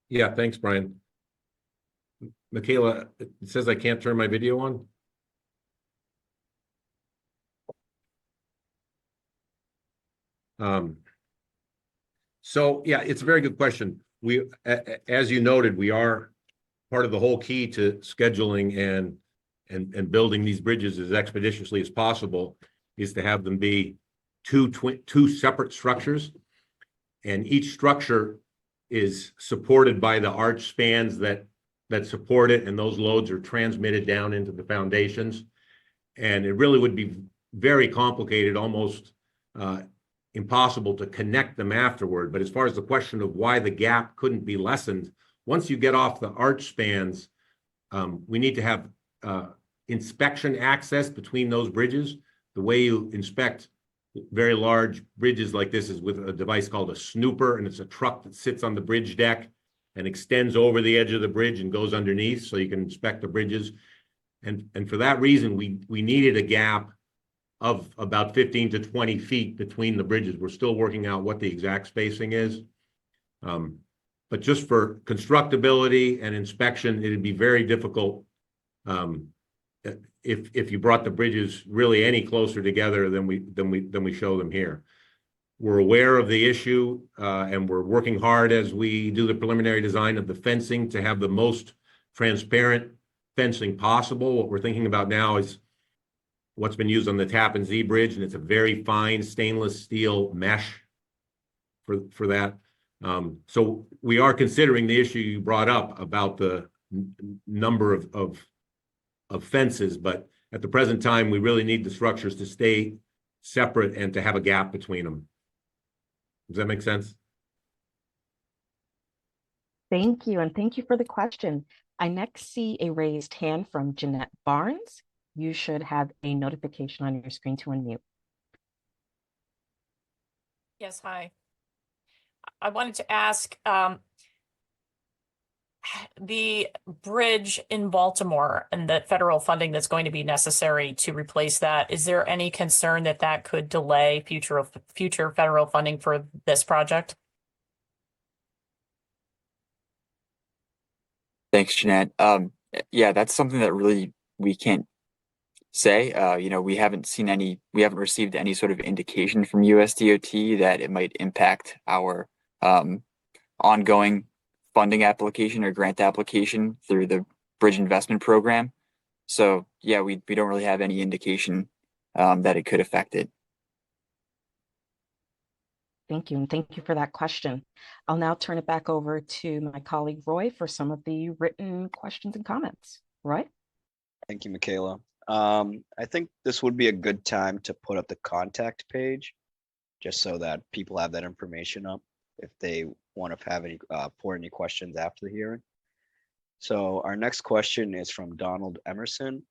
S8: Yeah, thanks, Brian. Michaela, it says I can't turn my video on. So yeah, it's a very good question. We, as you noted, we are part of the whole key to scheduling and building these bridges as expeditiously as possible is to have them be two separate structures, and each structure is supported by the arch spans that support it, and those loads are transmitted down into the foundations. And it really would be very complicated, almost impossible to connect them afterward. But as far as the question of why the gap couldn't be lessened, once you get off the arch spans, we need to have inspection access between those bridges. The way you inspect very large bridges like this is with a device called a snooper, and it's a truck that sits on the bridge deck and extends over the edge of the bridge and goes underneath, so you can inspect the bridges. And for that reason, we needed a gap of about 15 to 20 feet between the bridges. We're still working out what the exact spacing is. But just for constructability and inspection, it'd be very difficult if you brought the bridges really any closer together than we show them here. We're aware of the issue, and we're working hard as we do the preliminary design of the fencing to have the most transparent fencing possible. What we're thinking about now is what's been used on the Tappan Zee Bridge, and it's a very fine stainless steel mesh for that. So we are considering the issue you brought up about the number of fences, but at the present time, we really need the structures to stay separate and to have a gap between them. Does that make sense?
S3: Thank you. And thank you for the question. I next see a raised hand from Jeanette Barnes. You should have a notification on your screen to unmute.
S11: Yes, hi. I wanted to ask, the bridge in Baltimore and the federal funding that's going to be necessary to replace that, is there any concern that that could delay future federal funding for this project?
S2: Thanks, Jeanette. Yeah, that's something that really we can't say. We haven't received any sort of indication from USDOT that it might impact our ongoing funding application or grant application through the Bridge Investment Program. So yeah, we don't really have any indication that it could affect it.
S3: Thank you, and thank you for that question. I'll now turn it back over to my colleague Roy for some of the written questions and comments. Roy?
S1: Thank you, Michaela. I think this would be a good time to put up the contact page, just so that people have that information up if they want to have any pour any questions after the hearing. So our next question is from Donald Emerson.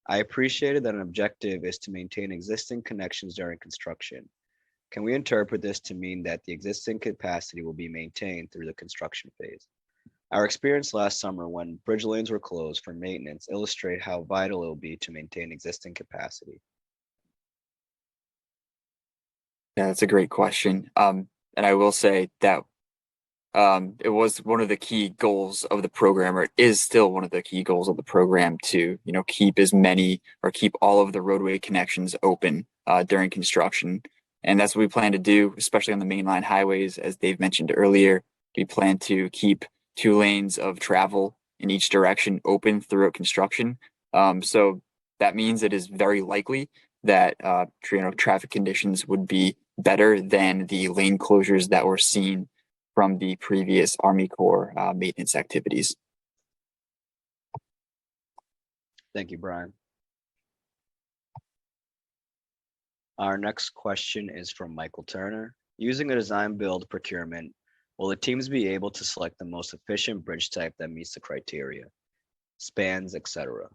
S1: I appreciated that an objective is to maintain existing connections during construction. Can we interpret this to mean that the existing capacity will be maintained through the construction phase? Our experience last summer when bridge lanes were closed for maintenance illustrate how vital it will be to maintain existing capacity.
S2: Yeah, that's a great question. And I will say that it was one of the key goals of the program, or it is still one of the key goals of the program to, keep as many or keep all of the roadway connections open during construction. And that's what we plan to do, especially on the mainline highways. As Dave mentioned earlier, we plan to keep 2 lanes of travel in each direction open throughout construction. So that means it is very likely that traffic conditions would be better than the lane closures that were seen from the previous Army Corps maintenance activities.
S1: Thank you, Brian. Our next question is from Michael Turner. Using a design build procurement, will the teams be able to select the most efficient bridge type that meets the criteria, spans, etc.?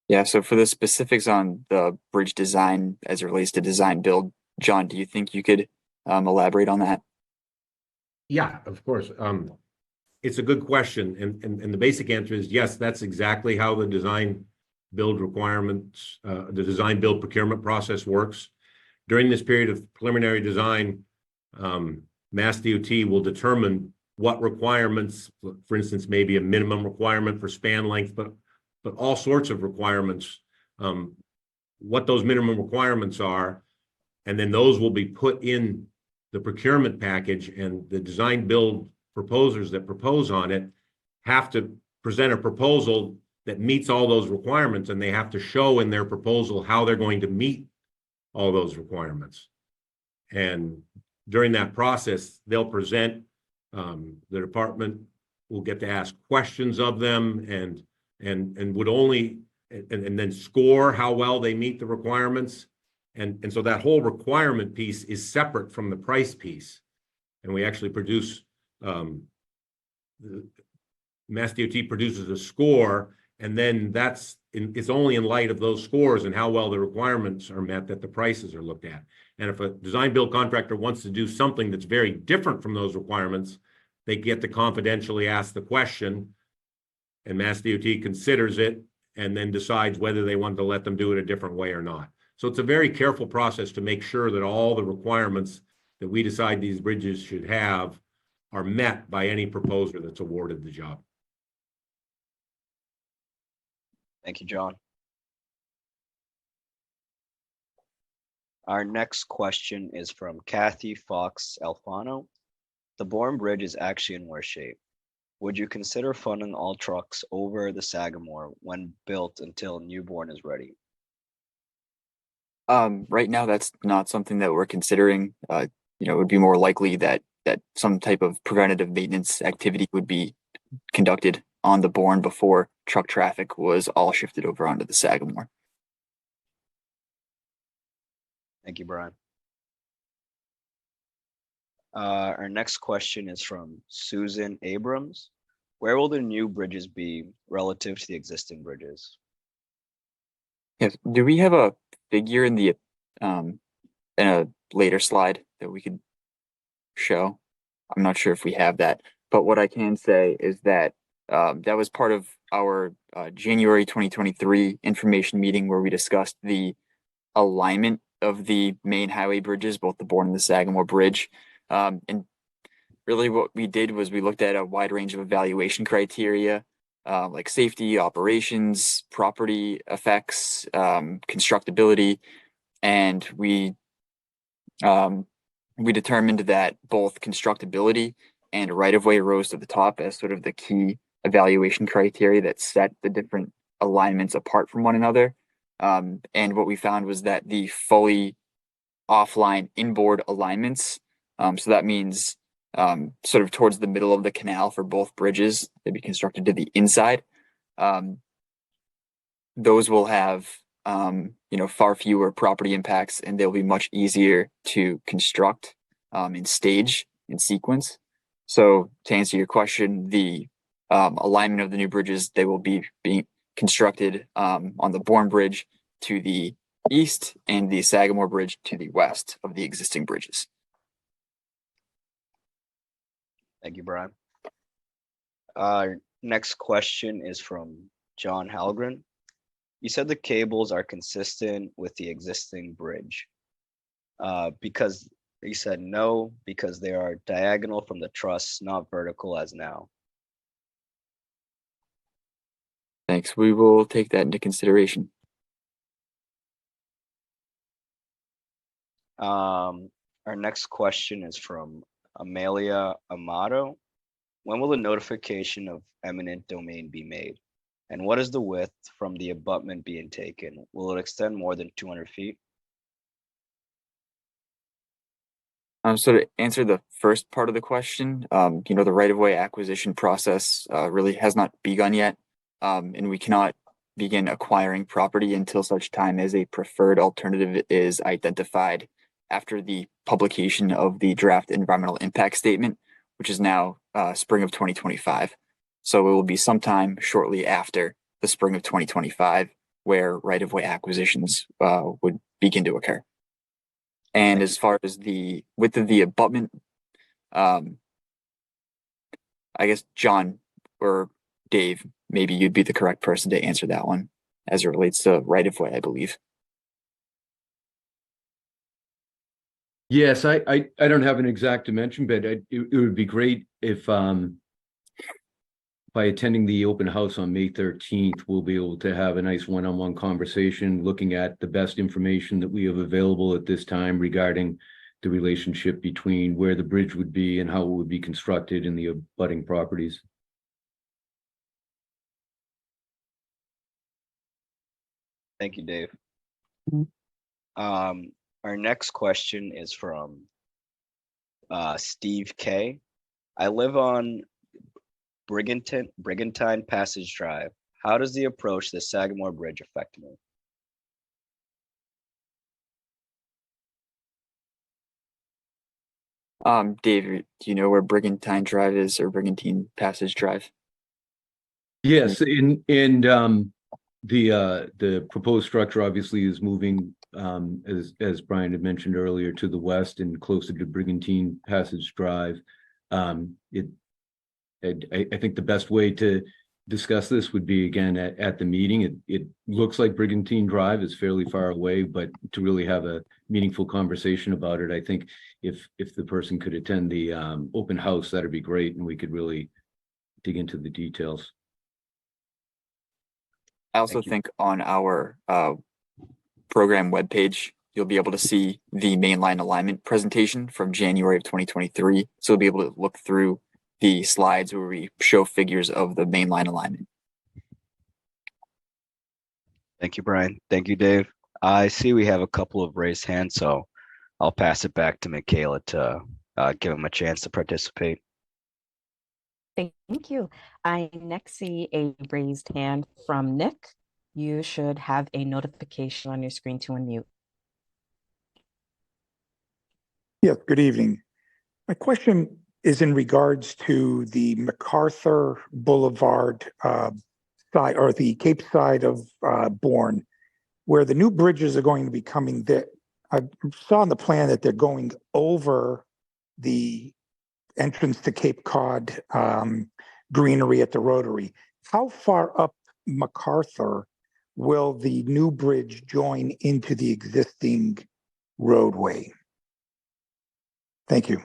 S2: Yeah, so for the specifics on the bridge design as it relates to design build, John, do you think you could elaborate on that?
S8: Yeah, of course. It's a good question. And the basic answer is yes, that's exactly how the design build requirements, the design build procurement process works. During this period of preliminary design, Mass DOT will determine what requirements, for instance, maybe a minimum requirement for span length, but all sorts of requirements, what those minimum requirements are, and then those will be put in the procurement package, and the design build proposers that propose on it have to present a proposal that meets all those requirements, and they have to show in their proposal how they're going to meet all those requirements. And during that process, they'll present, the department will get to ask questions of them and would only, and then score how well they meet the requirements. And so that whole requirement piece is separate from the price piece. And we actually produce, Mass DOT produces a score, and then it's only in light of those scores and how well the requirements are met that the prices are looked at. And if a design build contractor wants to do something that's very different from those requirements, they get to confidentially ask the question, and Mass DOT considers it and then decides whether they want to let them do it a different way or not. So it's a very careful process to make sure that all the requirements that we decide these bridges should have are met by any proposer that's awarded the job.
S1: Thank you, John. Our next question is from Kathy Fox Alfano. The Bourne Bridge is actually in worse shape. Would you consider funding all trucks over the Sagamore when built until Newborn is ready?
S2: Right now, that's not something that we're considering. It would be more likely that some type of preventative maintenance activity would be conducted on the Bourne before truck traffic was all shifted over onto the Sagamore.
S1: Thank you, Brian. Our next question is from Susan Abrams. Where will the new bridges be relative to the existing bridges?
S2: Yes. Do we have a figure in a later slide that we could show? I'm not sure if we have that, but what I can say is that that was part of our January 2023 information meeting where we discussed the alignment of the main highway bridges, both the Bourne and the Sagamore Bridge. And really what we did was we looked at a wide range of evaluation criteria, like safety, operations, property effects, constructability, and we determined that both constructability and right-of-way rose to the top as sort of the key evaluation criteria that set the different alignments apart from one another. And what we found was that the fully offline inboard alignments. So that means sort of towards the middle of the canal for both bridges. They'd be constructed to the inside. Those will have far fewer property impacts, and they'll be much easier to construct and stage in sequence. So to answer your question, the alignment of the new bridges, they will be being constructed on the Bourne Bridge to the east and the Sagamore Bridge to the west of the existing bridges.
S1: Thank you, Brian. Our next question is from John Halgren. You said the cables are consistent with the existing bridge. Because you said no, because they are diagonal from the truss, not vertical as now.
S2: Thanks. We will take that into consideration.
S1: Our next question is from Amelia Amato. When will the notification of eminent domain be made? And what is the width from the abutment being taken? Will it extend more than 200 feet?
S2: So to answer the first part of the question, the right-of-way acquisition process really has not begun yet, and we cannot begin acquiring property until such time as a preferred alternative is identified after the publication of the draft environmental impact statement, which is now spring of 2025. So it will be sometime shortly after the spring of 2025 where right-of-way acquisitions would begin to occur. And as far as the width of the abutment, I guess John or Dave, maybe you'd be the correct person to answer that one as it relates to right-of-way, I believe.
S7: Yes, I don't have an exact dimension, but it would be great if by attending the open house on May 13th, we'll be able to have a nice one-on-one conversation looking at the best information that we have available at this time regarding the relationship between where the bridge would be and how it would be constructed in the abutting properties.
S1: Thank you, Dave. Our next question is from Steve K. I live on Brigantine Passage Drive. How does the approach to the Sagamore Bridge affect me?
S2: Dave, do you know where Brigantine Drive is, or Brigantine Passage Drive?
S7: Yes, the proposed structure obviously is moving, as Brian had mentioned earlier, to the west and closer to Brigantine Passage Drive. I think the best way to discuss this would be again at the meeting. It looks like Brigantine Drive is fairly far away, but to really have a meaningful conversation about it, I think if the person could attend the open house, that'd be great, and we could really dig into the details.
S2: I also think on our program webpage, you'll be able to see the mainline alignment presentation from January of 2023. So you'll be able to look through the slides where we show figures of the mainline alignment.
S1: Thank you, Brian. Thank you, Dave. I see we have a couple of raised hands, so I'll pass it back to Michaela to give them a chance to participate.
S3: Thank you. I next see a raised hand from Nick. You should have a notification on your screen to unmute.
S12: Yes, good evening. My question is in regards to the MacArthur Boulevard side, or the Cape side of Bourne, where the new bridges are going to be coming. That I saw on the plan that they're going over the entrance to Cape Cod greenery at the Rotary. How far up MacArthur will the new bridge join into the existing roadway? Thank you.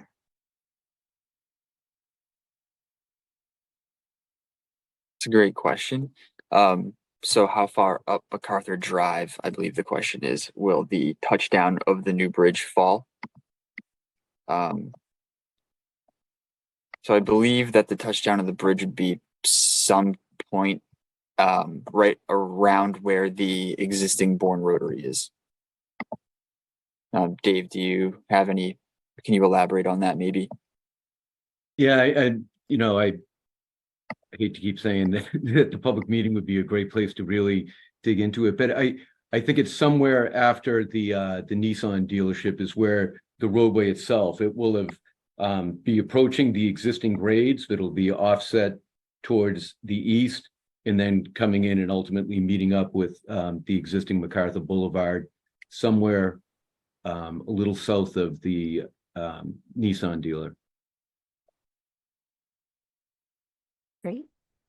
S2: It's a great question. So how far up MacArthur Drive, I believe the question is, will the touchdown of the new bridge fall? So I believe that the touchdown of the bridge would be some point right around where the existing Bourne Rotary is. Dave, do you have any, can you elaborate on that maybe?
S7: Yeah, I hate to keep saying that, that the public meeting would be a great place to really dig into it, but I think it's somewhere after the Nissan dealership is where the roadway itself, it will have be approaching the existing grades, but it'll be offset towards the east and then coming in and ultimately meeting up with the existing MacArthur Boulevard somewhere a little south of the Nissan dealer.
S3: Great.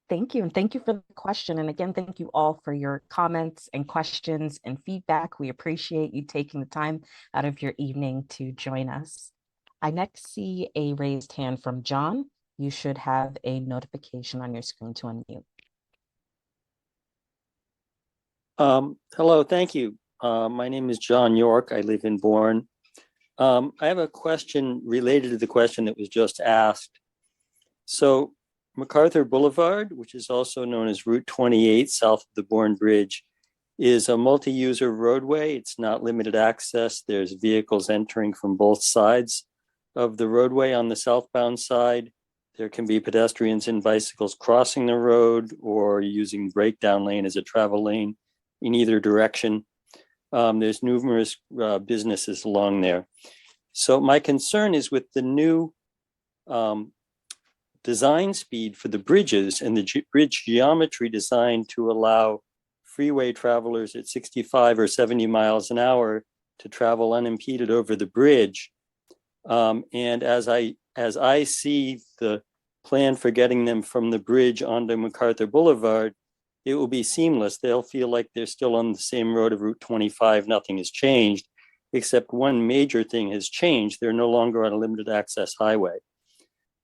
S3: Thank you. And thank you for the question. And again, thank you all for your comments and questions and feedback. We appreciate you taking the time out of your evening to join us. I next see a raised hand from John. You should have a notification on your screen to unmute.
S13: Hello, thank you. My name is John York. I live in Bourne. I have a question related to the question that was just asked. So MacArthur Boulevard, which is also known as Route 28 south of the Bourne Bridge, is a multi-user roadway. It's not limited access. There's vehicles entering from both sides of the roadway. On the southbound side, there can be pedestrians and bicycles crossing the road or using breakdown lane as a travel lane in either direction. There's numerous businesses along there. So my concern is with the new design speed for the bridges and the bridge geometry designed to allow freeway travelers at 65 or 70 miles an hour to travel unimpeded over the bridge. And as I see the plan for getting them from the bridge onto MacArthur Boulevard, it will be seamless. They'll feel like they're still on the same road of Route 25. Nothing has changed, except one major thing has changed. They're no longer on a limited access highway.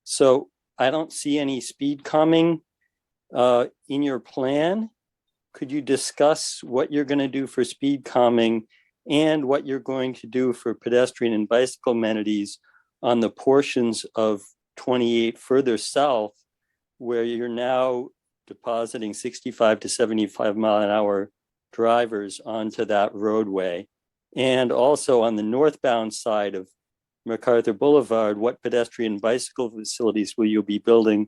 S13: So I don't see any speed calming in your plan. Could you discuss what you're going to do for speed calming and what you're going to do for pedestrian and bicycle amenities on the portions of 28 further south, where you're now depositing 65 to 75 mile an hour drivers onto that roadway? And also on the northbound side of MacArthur Boulevard, what pedestrian bicycle facilities will you be building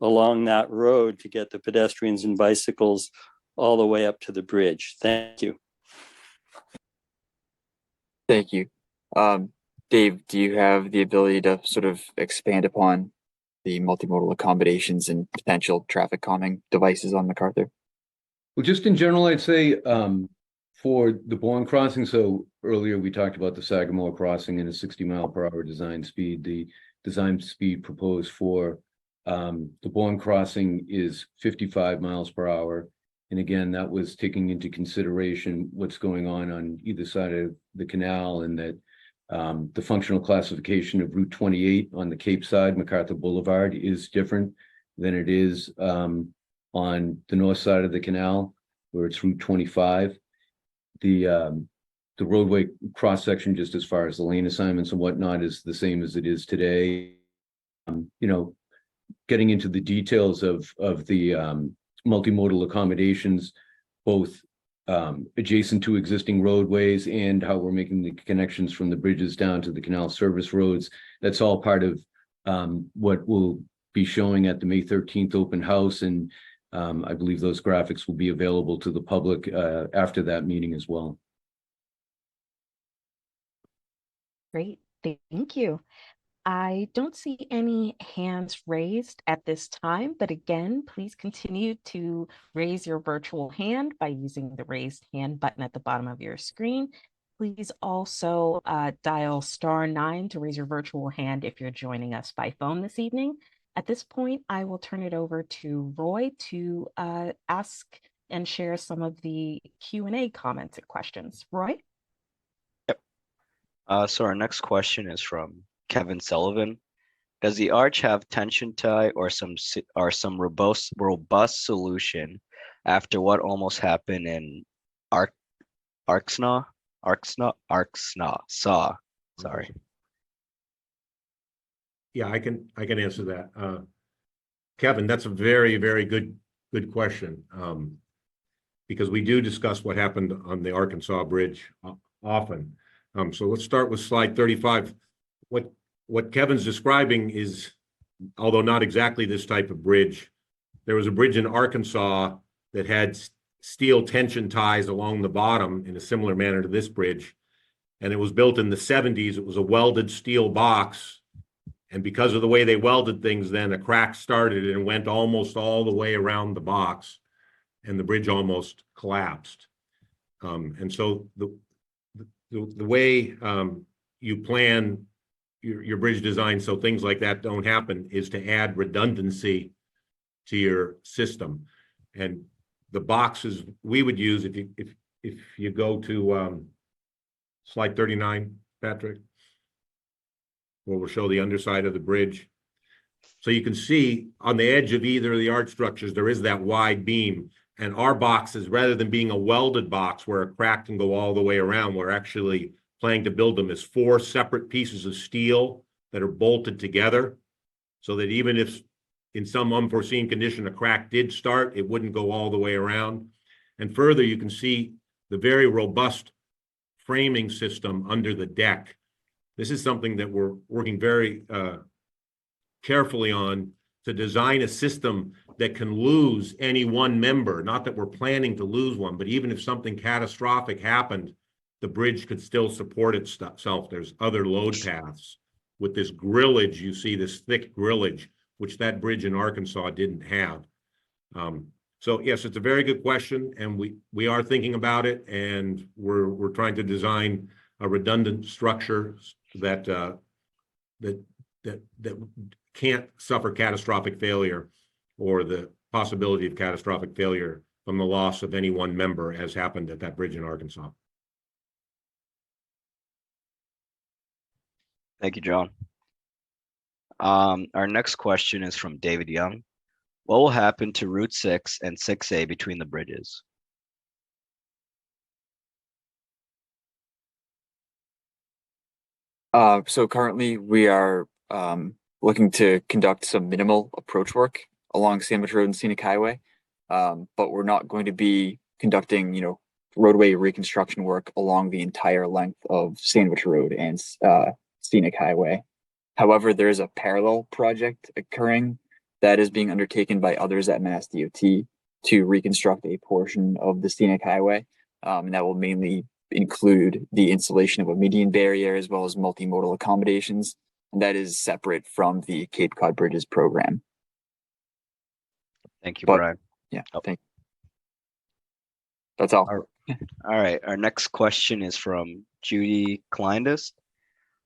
S13: along that road to get the pedestrians and bicycles all the way up to the bridge? Thank you.
S2: Thank you. Dave, do you have the ability to sort of expand upon the multimodal accommodations and potential traffic calming devices on MacArthur?
S7: Well, just in general, I'd say for the Bourne crossing, so earlier we talked about the Sagamore crossing and a 60-mile-per-hour design speed. The design speed proposed for the Bourne crossing is 55 miles per hour. And again, that was taking into consideration what's going on either side of the canal, and that the functional classification of Route 28 on the Cape side, MacArthur Boulevard, is different than it is on the north side of the canal, where it's Route 25. The roadway cross-section, just as far as the lane assignments and whatnot, is the same as it is today. Getting into the details of the multimodal accommodations, both adjacent to existing roadways and how we're making the connections from the bridges down to the canal service roads. That's all part of what we'll be showing at the May 13th open house. And I believe those graphics will be available to the public after that meeting as well.
S3: Great, thank you. I don't see any hands raised at this time, but again, please continue to raise your virtual hand by using the raised hand button at the bottom of your screen. Please also dial *9 to raise your virtual hand if you're joining us by phone this evening. At this point, I will turn it over to Roy to ask and share some of the Q&A comments and questions. Roy?
S1: Yep. So our next question is from Kevin Sullivan. Does the arch have tension tie or some robust solution after what almost happened in Arkansas? Sorry.
S8: Yeah, I can answer that. Kevin, that's a very, very good question. Because we do discuss what happened on the Arkansas Bridge often. So let's start with slide 35. What Kevin's describing is, although not exactly this type of bridge, there was a bridge in Arkansas that had steel tension ties along the bottom in a similar manner to this bridge. And it was built in the 70s. It was a welded steel box. And because of the way they welded things, then a crack started and went almost all the way around the box, and the bridge almost collapsed. And so the way you plan your bridge design so things like that don't happen is to add redundancy to your system. And the boxes we would use, if you go to slide 39, Patrick, where we'll show the underside of the bridge. So you can see on the edge of either of the arch structures, there is that wide beam. And our boxes, rather than being a welded box where a crack can go all the way around, we're actually planning to build them as 4 separate pieces of steel that are bolted together, so that even if in some unforeseen condition a crack did start, it wouldn't go all the way around. And further, you can see the very robust framing system under the deck. This is something that we're working very carefully on, to design a system that can lose any one member. Not that we're planning to lose one, but even if something catastrophic happened, the bridge could still support itself. There's other load paths. With this grillage, you see this thick grillage, which that bridge in Arkansas didn't have. So yes, it's a very good question, and we are thinking about it, and we're trying to design a redundant structure that can't suffer catastrophic failure, or the possibility of catastrophic failure from the loss of any one member, as happened at that bridge in Arkansas.
S1: Thank you, John. Our next question is from David Young. What will happen to Route 6 and 6A between the bridges?
S2: So currently we are looking to conduct some minimal approach work along Sandwich Road and Scenic Highway, but we're not going to be conducting, roadway reconstruction work along the entire length of Sandwich Road and Scenic Highway. However, there is a parallel project occurring that is being undertaken by others at Mass DOT to reconstruct a portion of the Scenic Highway, and that will mainly include the installation of a median barrier as well as multimodal accommodations, and that is separate from the Cape Cod Bridges program.
S1: Thank you, Brian.
S2: Yeah, thank you. That's all.
S1: All right. Our next question is from Judy Kleindus.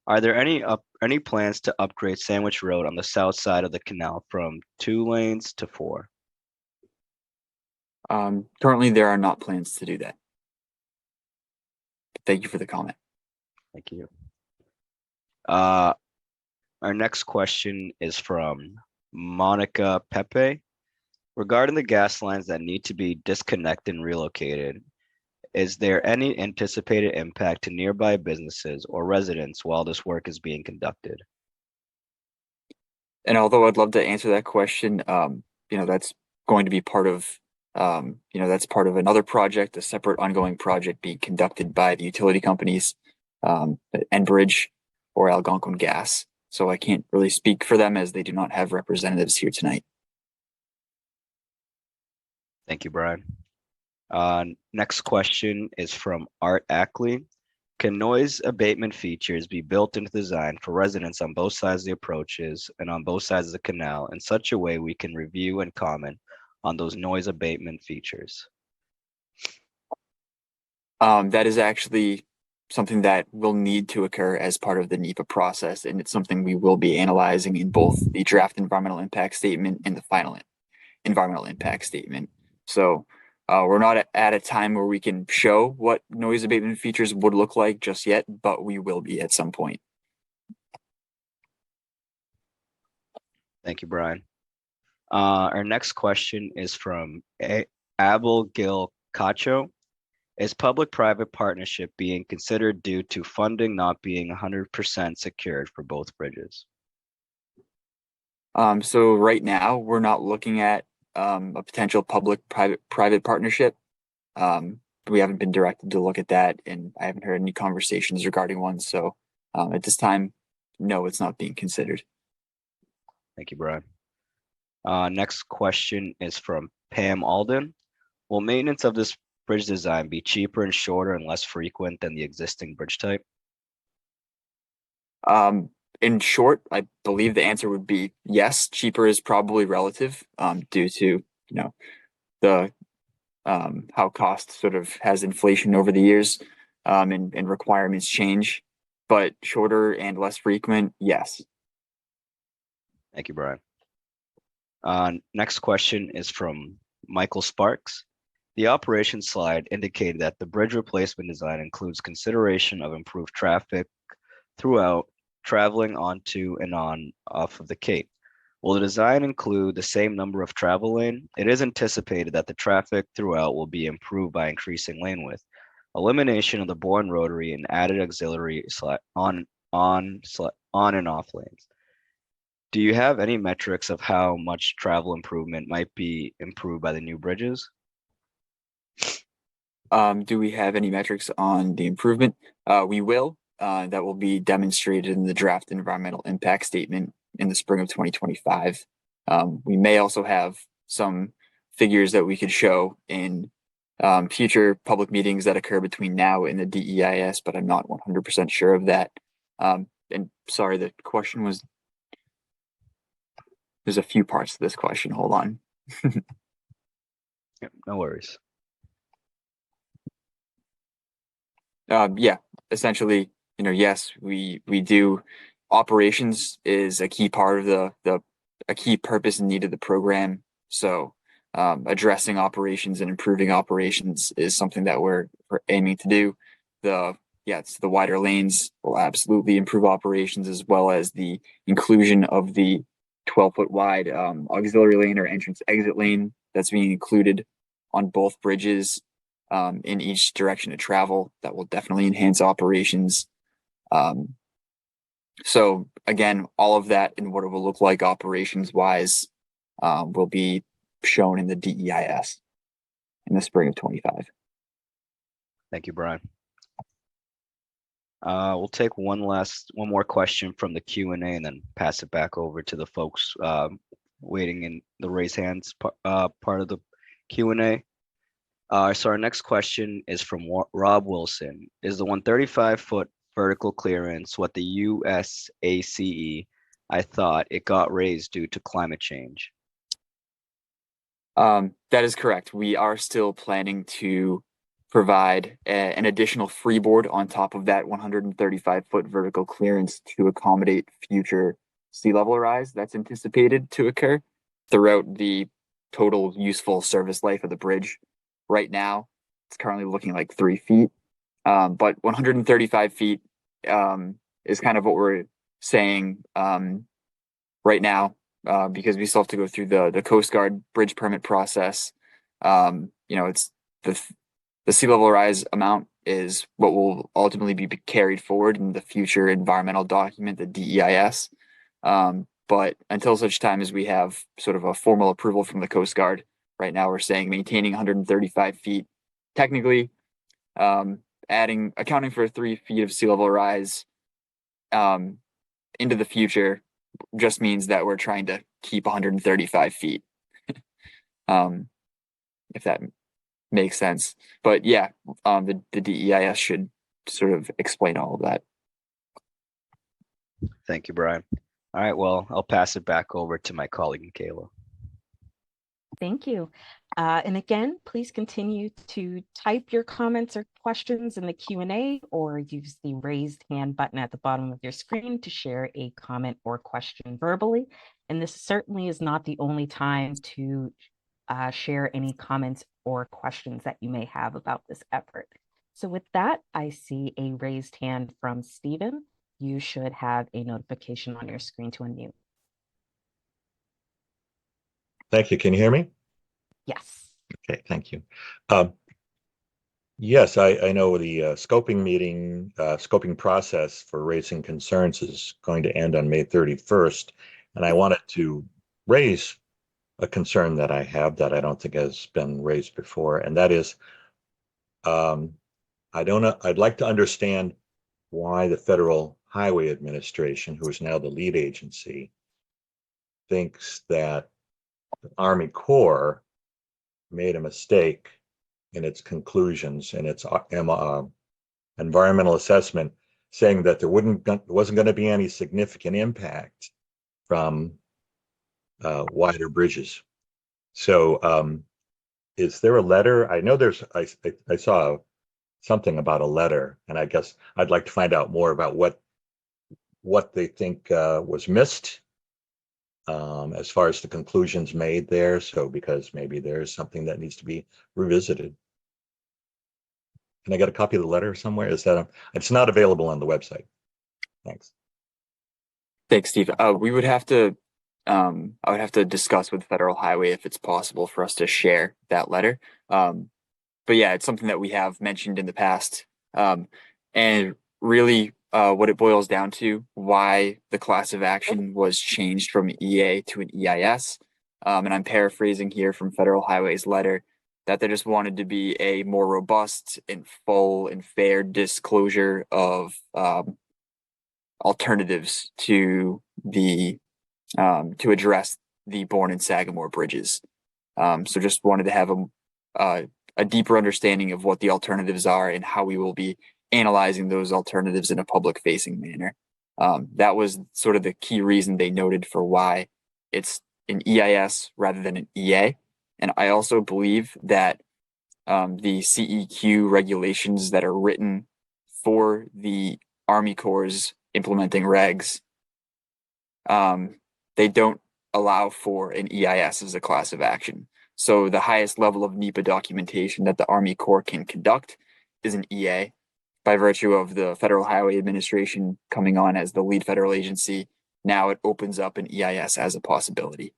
S1: Are there any plans to upgrade Sandwich Road on the south side of the canal from 2 lanes to 4?
S2: Currently, there are not plans to do that. Thank you for the comment.
S1: Thank you. Our next question is from Monica Pepe. Regarding the gas lines that need to be disconnected and relocated, is there any anticipated impact to nearby businesses or residents while this work is being conducted?
S2: And although I'd love to answer that question, that's going to be part of, that's part of another project, a separate ongoing project being conducted by the utility companies, Enbridge or Algonquin Gas. So I can't really speak for them as they do not have representatives here tonight.
S1: Thank you, Brian. Next question is from Art Ackley. Can noise abatement features be built into the design for residents on both sides of the approaches and on both sides of the canal in such a way we can review and comment on those noise abatement features?
S2: That is actually something that will need to occur as part of the NEPA process, and it's something we will be analyzing in both the draft environmental impact statement and the final environmental impact statement. So we're not at a time where we can show what noise abatement features would look like just yet, but we will be at some point.
S1: Thank you, Brian. Our next question is from Abel Gil Cacho. Is public-private partnership being considered due to funding not being 100% secured for both bridges?
S2: So right now, we're not looking at a potential public-private partnership, but we haven't been directed to look at that, and I haven't heard any conversations regarding one. So at this time, no, it's not being considered.
S1: Thank you, Brian. Next question is from Pam Alden. Will maintenance of this bridge design be cheaper and shorter and less frequent than the existing bridge type?
S2: In short, I believe the answer would be yes. Cheaper is probably relative, due to the how cost sort of has inflation over the years, and requirements change. But shorter and less frequent, yes.
S1: Thank you, Brian. Next question is from Michael Sparks. The operations slide indicated that the bridge replacement design includes consideration of improved traffic throughout traveling onto and on off of the Cape. Will the design include the same number of travel lane? It is anticipated that the traffic throughout will be improved by increasing lane width, elimination of the Bourne rotary, and added auxiliary on and off lanes. Do you have any metrics of how much travel improvement might be improved by the new bridges?
S2: Do we have any metrics on the improvement? We will. That will be demonstrated in the draft environmental impact statement in the spring of 2025. We may also have some figures that we could show in future public meetings that occur between now and the DEIS, but I'm not 100% sure of that. And sorry, the question was, there's a few parts to this question. Hold on.
S1: Yep, no worries.
S2: Yeah, essentially, yes, we do. Operations is a key part of a key purpose and need of the program. So addressing operations and improving operations is something that we're aiming to do. The wider lanes will absolutely improve operations, as well as the inclusion of the 12-foot wide auxiliary lane or entrance exit lane that's being included on both bridges in each direction of travel. That will definitely enhance operations. So again, all of that and what it will look like operations wise will be shown in the DEIS in the spring of 25.
S1: Thank you, Brian. We'll take one more question from the Q&A and then pass it back over to the folks waiting in the raise hands part of the Q&A. So our next question is from Rob Wilson. Is the 135-foot vertical clearance what the USACE? I thought it got raised due to climate change.
S2: That is correct. We are still planning to provide an additional freeboard on top of that 135-foot vertical clearance to accommodate future sea level rise that's anticipated to occur throughout the total useful service life of the bridge. Right now, it's currently looking like 3 feet, but 135 feet is kind of what we're saying right now, because we still have to go through the Coast Guard bridge permit process. It's the sea level rise amount is what will ultimately be carried forward in the future environmental document, the DEIS. But until such time as we have sort of a formal approval from the Coast Guard, right now we're saying maintaining 135 feet. Technically, accounting for 3 feet of sea level rise into the future just means that we're trying to keep 135 feet. If that makes sense. But yeah, the DEIS should sort of explain all of that.
S1: Thank you, Brian. All right, well, I'll pass it back over to my colleague, Michaela.
S3: Thank you. And again, please continue to type your comments or questions in the Q&A or use the raised hand button at the bottom of your screen to share a comment or question verbally. And this certainly is not the only time to share any comments or questions that you may have about this effort. So with that, I see a raised hand from Stephen. You should have a notification on your screen to unmute.
S14: Thank you. Can you hear me?
S3: Yes.
S14: Okay, thank you. Yes, I know the scoping process for raising concerns is going to end on May 31st, and I wanted to raise a concern that I have that I don't think has been raised before, and that is I don't know. I'd like to understand why the Federal Highway Administration, who is now the lead agency, thinks that the Army Corps made a mistake in its conclusions and its environmental assessment, saying that there wasn't going to be any significant impact from wider bridges. So is there a letter? I know I saw something about a letter, and I guess I'd like to find out more about what they think was missed as far as the conclusions made there. So because maybe there's something that needs to be revisited. Can I get a copy of the letter somewhere? It's not available on the website. Thanks.
S2: Thanks, Steve. We would have to, I would have to discuss with Federal Highway if it's possible for us to share that letter. But yeah, it's something that we have mentioned in the past. And really, what it boils down to, why the class of action was changed from EA to an EIS. And I'm paraphrasing here from Federal Highway's letter, that they just wanted to be a more robust and full and fair disclosure of alternatives to to address the Bourne and Sagamore bridges. So just wanted to have a deeper understanding of what the alternatives are and how we will be analyzing those alternatives in a public facing manner. That was sort of the key reason they noted for why it's an EIS rather than an EA. And I also believe that the CEQ regulations that are written for the Army Corps' implementing regs, they don't allow for an EIS as a class of action. So the highest level of NEPA documentation that the Army Corps can conduct is an EA. By virtue of the Federal Highway Administration coming on as the lead federal agency, now it opens up an EIS as a possibility.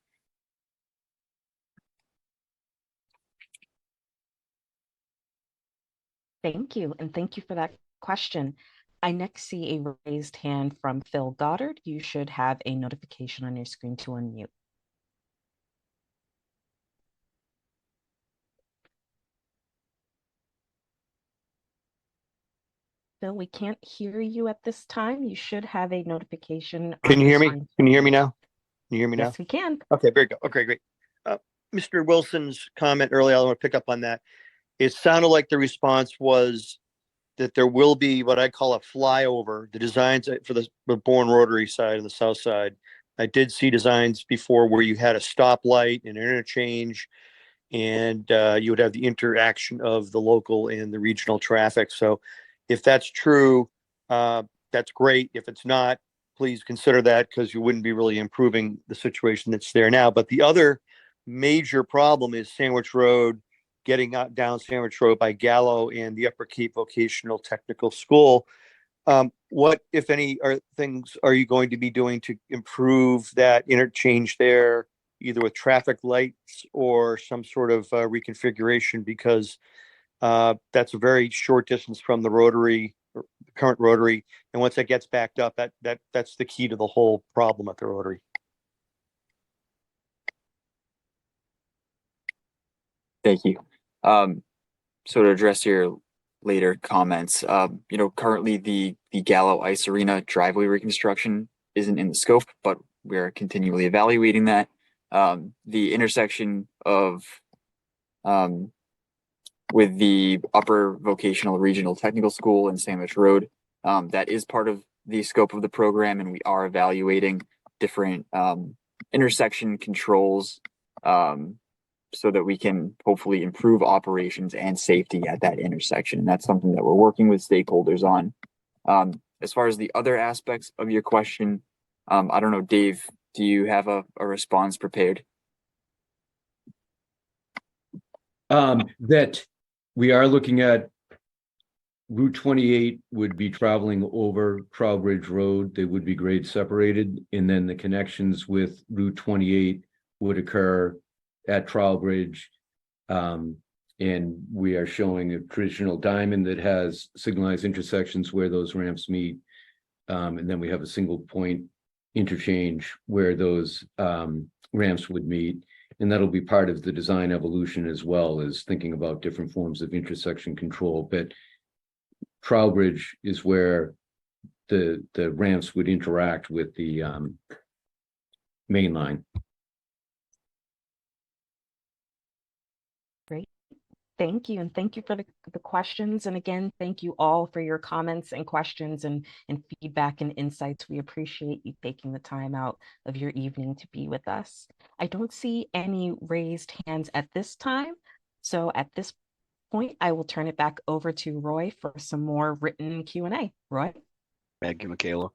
S3: Thank you, and thank you for that question. I next see a raised hand from Phil Goddard. You should have a notification on your screen to unmute. Phil, we can't hear you at this time. You should have a notification.
S10: Can you hear me?
S3: Screen.
S10: Can you hear me now? Can you hear me now?
S3: Yes, we can.
S10: Okay, very good. Okay, great. Mr. Wilson's comment earlier, I want to pick up on that. It sounded like the response was that there will be what I call a flyover, the designs for the Bourne Rotary side and the south side. I did see designs before where you had a stoplight and interchange, and you would have the interaction of the local and the regional traffic. So if that's true, that's great. If it's not, please consider that, because you wouldn't be really improving the situation that's there now. But the other major problem is Sandwich Road, getting out down Sandwich Road by Gallo and the Upper Cape Vocational Technical School. What, if any, things are you going to be doing to improve that interchange there, either with traffic lights or some sort of reconfiguration? Because that's a very short distance from the rotary, or the current rotary, and once it gets backed up, that's the key to the whole problem at the rotary.
S2: Thank you. So to address your later comments, currently the Gallo Ice Arena driveway reconstruction isn't in the scope, but we're continually evaluating that. The intersection of with the Upper Vocational Regional Technical School and Sandwich Road, that is part of the scope of the program, and we are evaluating different intersection controls so that we can hopefully improve operations and safety at that intersection. And that's something that we're working with stakeholders on. As far as the other aspects of your question, I don't know, Dave, do you have a response prepared?
S7: That we are looking at Route 28 would be traveling over Trowbridge Road. They would be grade separated, and then the connections with Route 28 would occur at Trowbridge. And we are showing a traditional diamond that has signalized intersections where those ramps meet. And then we have a single point interchange where those ramps would meet. And that'll be part of the design evolution as well, as thinking about different forms of intersection control. But Trowbridge is where the ramps would interact with the main line.
S3: Great. Thank you. And thank you for the questions. And again, thank you all for your comments and questions and feedback and insights. We appreciate you taking the time out of your evening to be with us. I don't see any raised hands at this time. So at this point, I will turn it back over to Roy for some more written Q&A. Roy?
S1: Thank you, Michaela.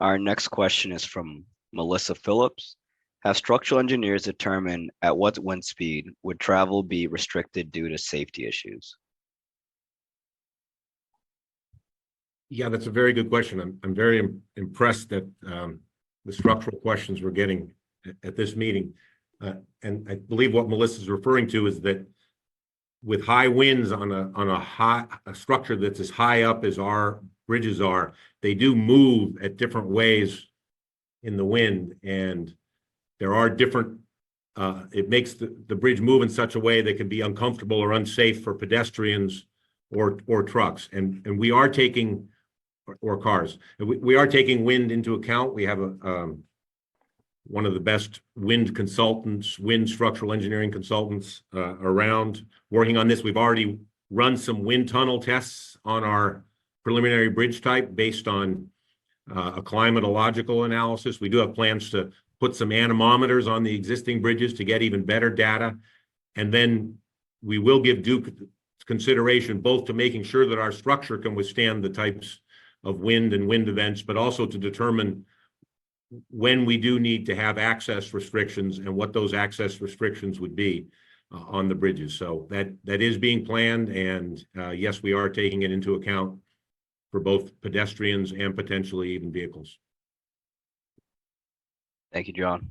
S1: Our next question is from Melissa Phillips. Have structural engineers determined at what wind speed would travel be restricted due to safety issues?
S8: Yeah, that's a very good question. I'm very impressed that the structural questions we're getting at this meeting. And I believe what Melissa's referring to is that with high winds on a structure that's as high up as our bridges are, they do move at different ways in the wind, and there are different, it makes the bridge move in such a way that can be uncomfortable or unsafe for pedestrians or trucks. And we are taking, or cars, we are taking wind into account. We have one of the best wind consultants, wind structural engineering consultants around working on this. We've already run some wind tunnel tests on our preliminary bridge type based on a climatological analysis. We do have plans to put some anemometers on the existing bridges to get even better data. And then we will give due consideration both to making sure that our structure can withstand the types of wind and wind events, but also to determine when we do need to have access restrictions and what those access restrictions would be on the bridges. So that is being planned, and yes, we are taking it into account for both pedestrians and potentially even vehicles.
S1: Thank you, John.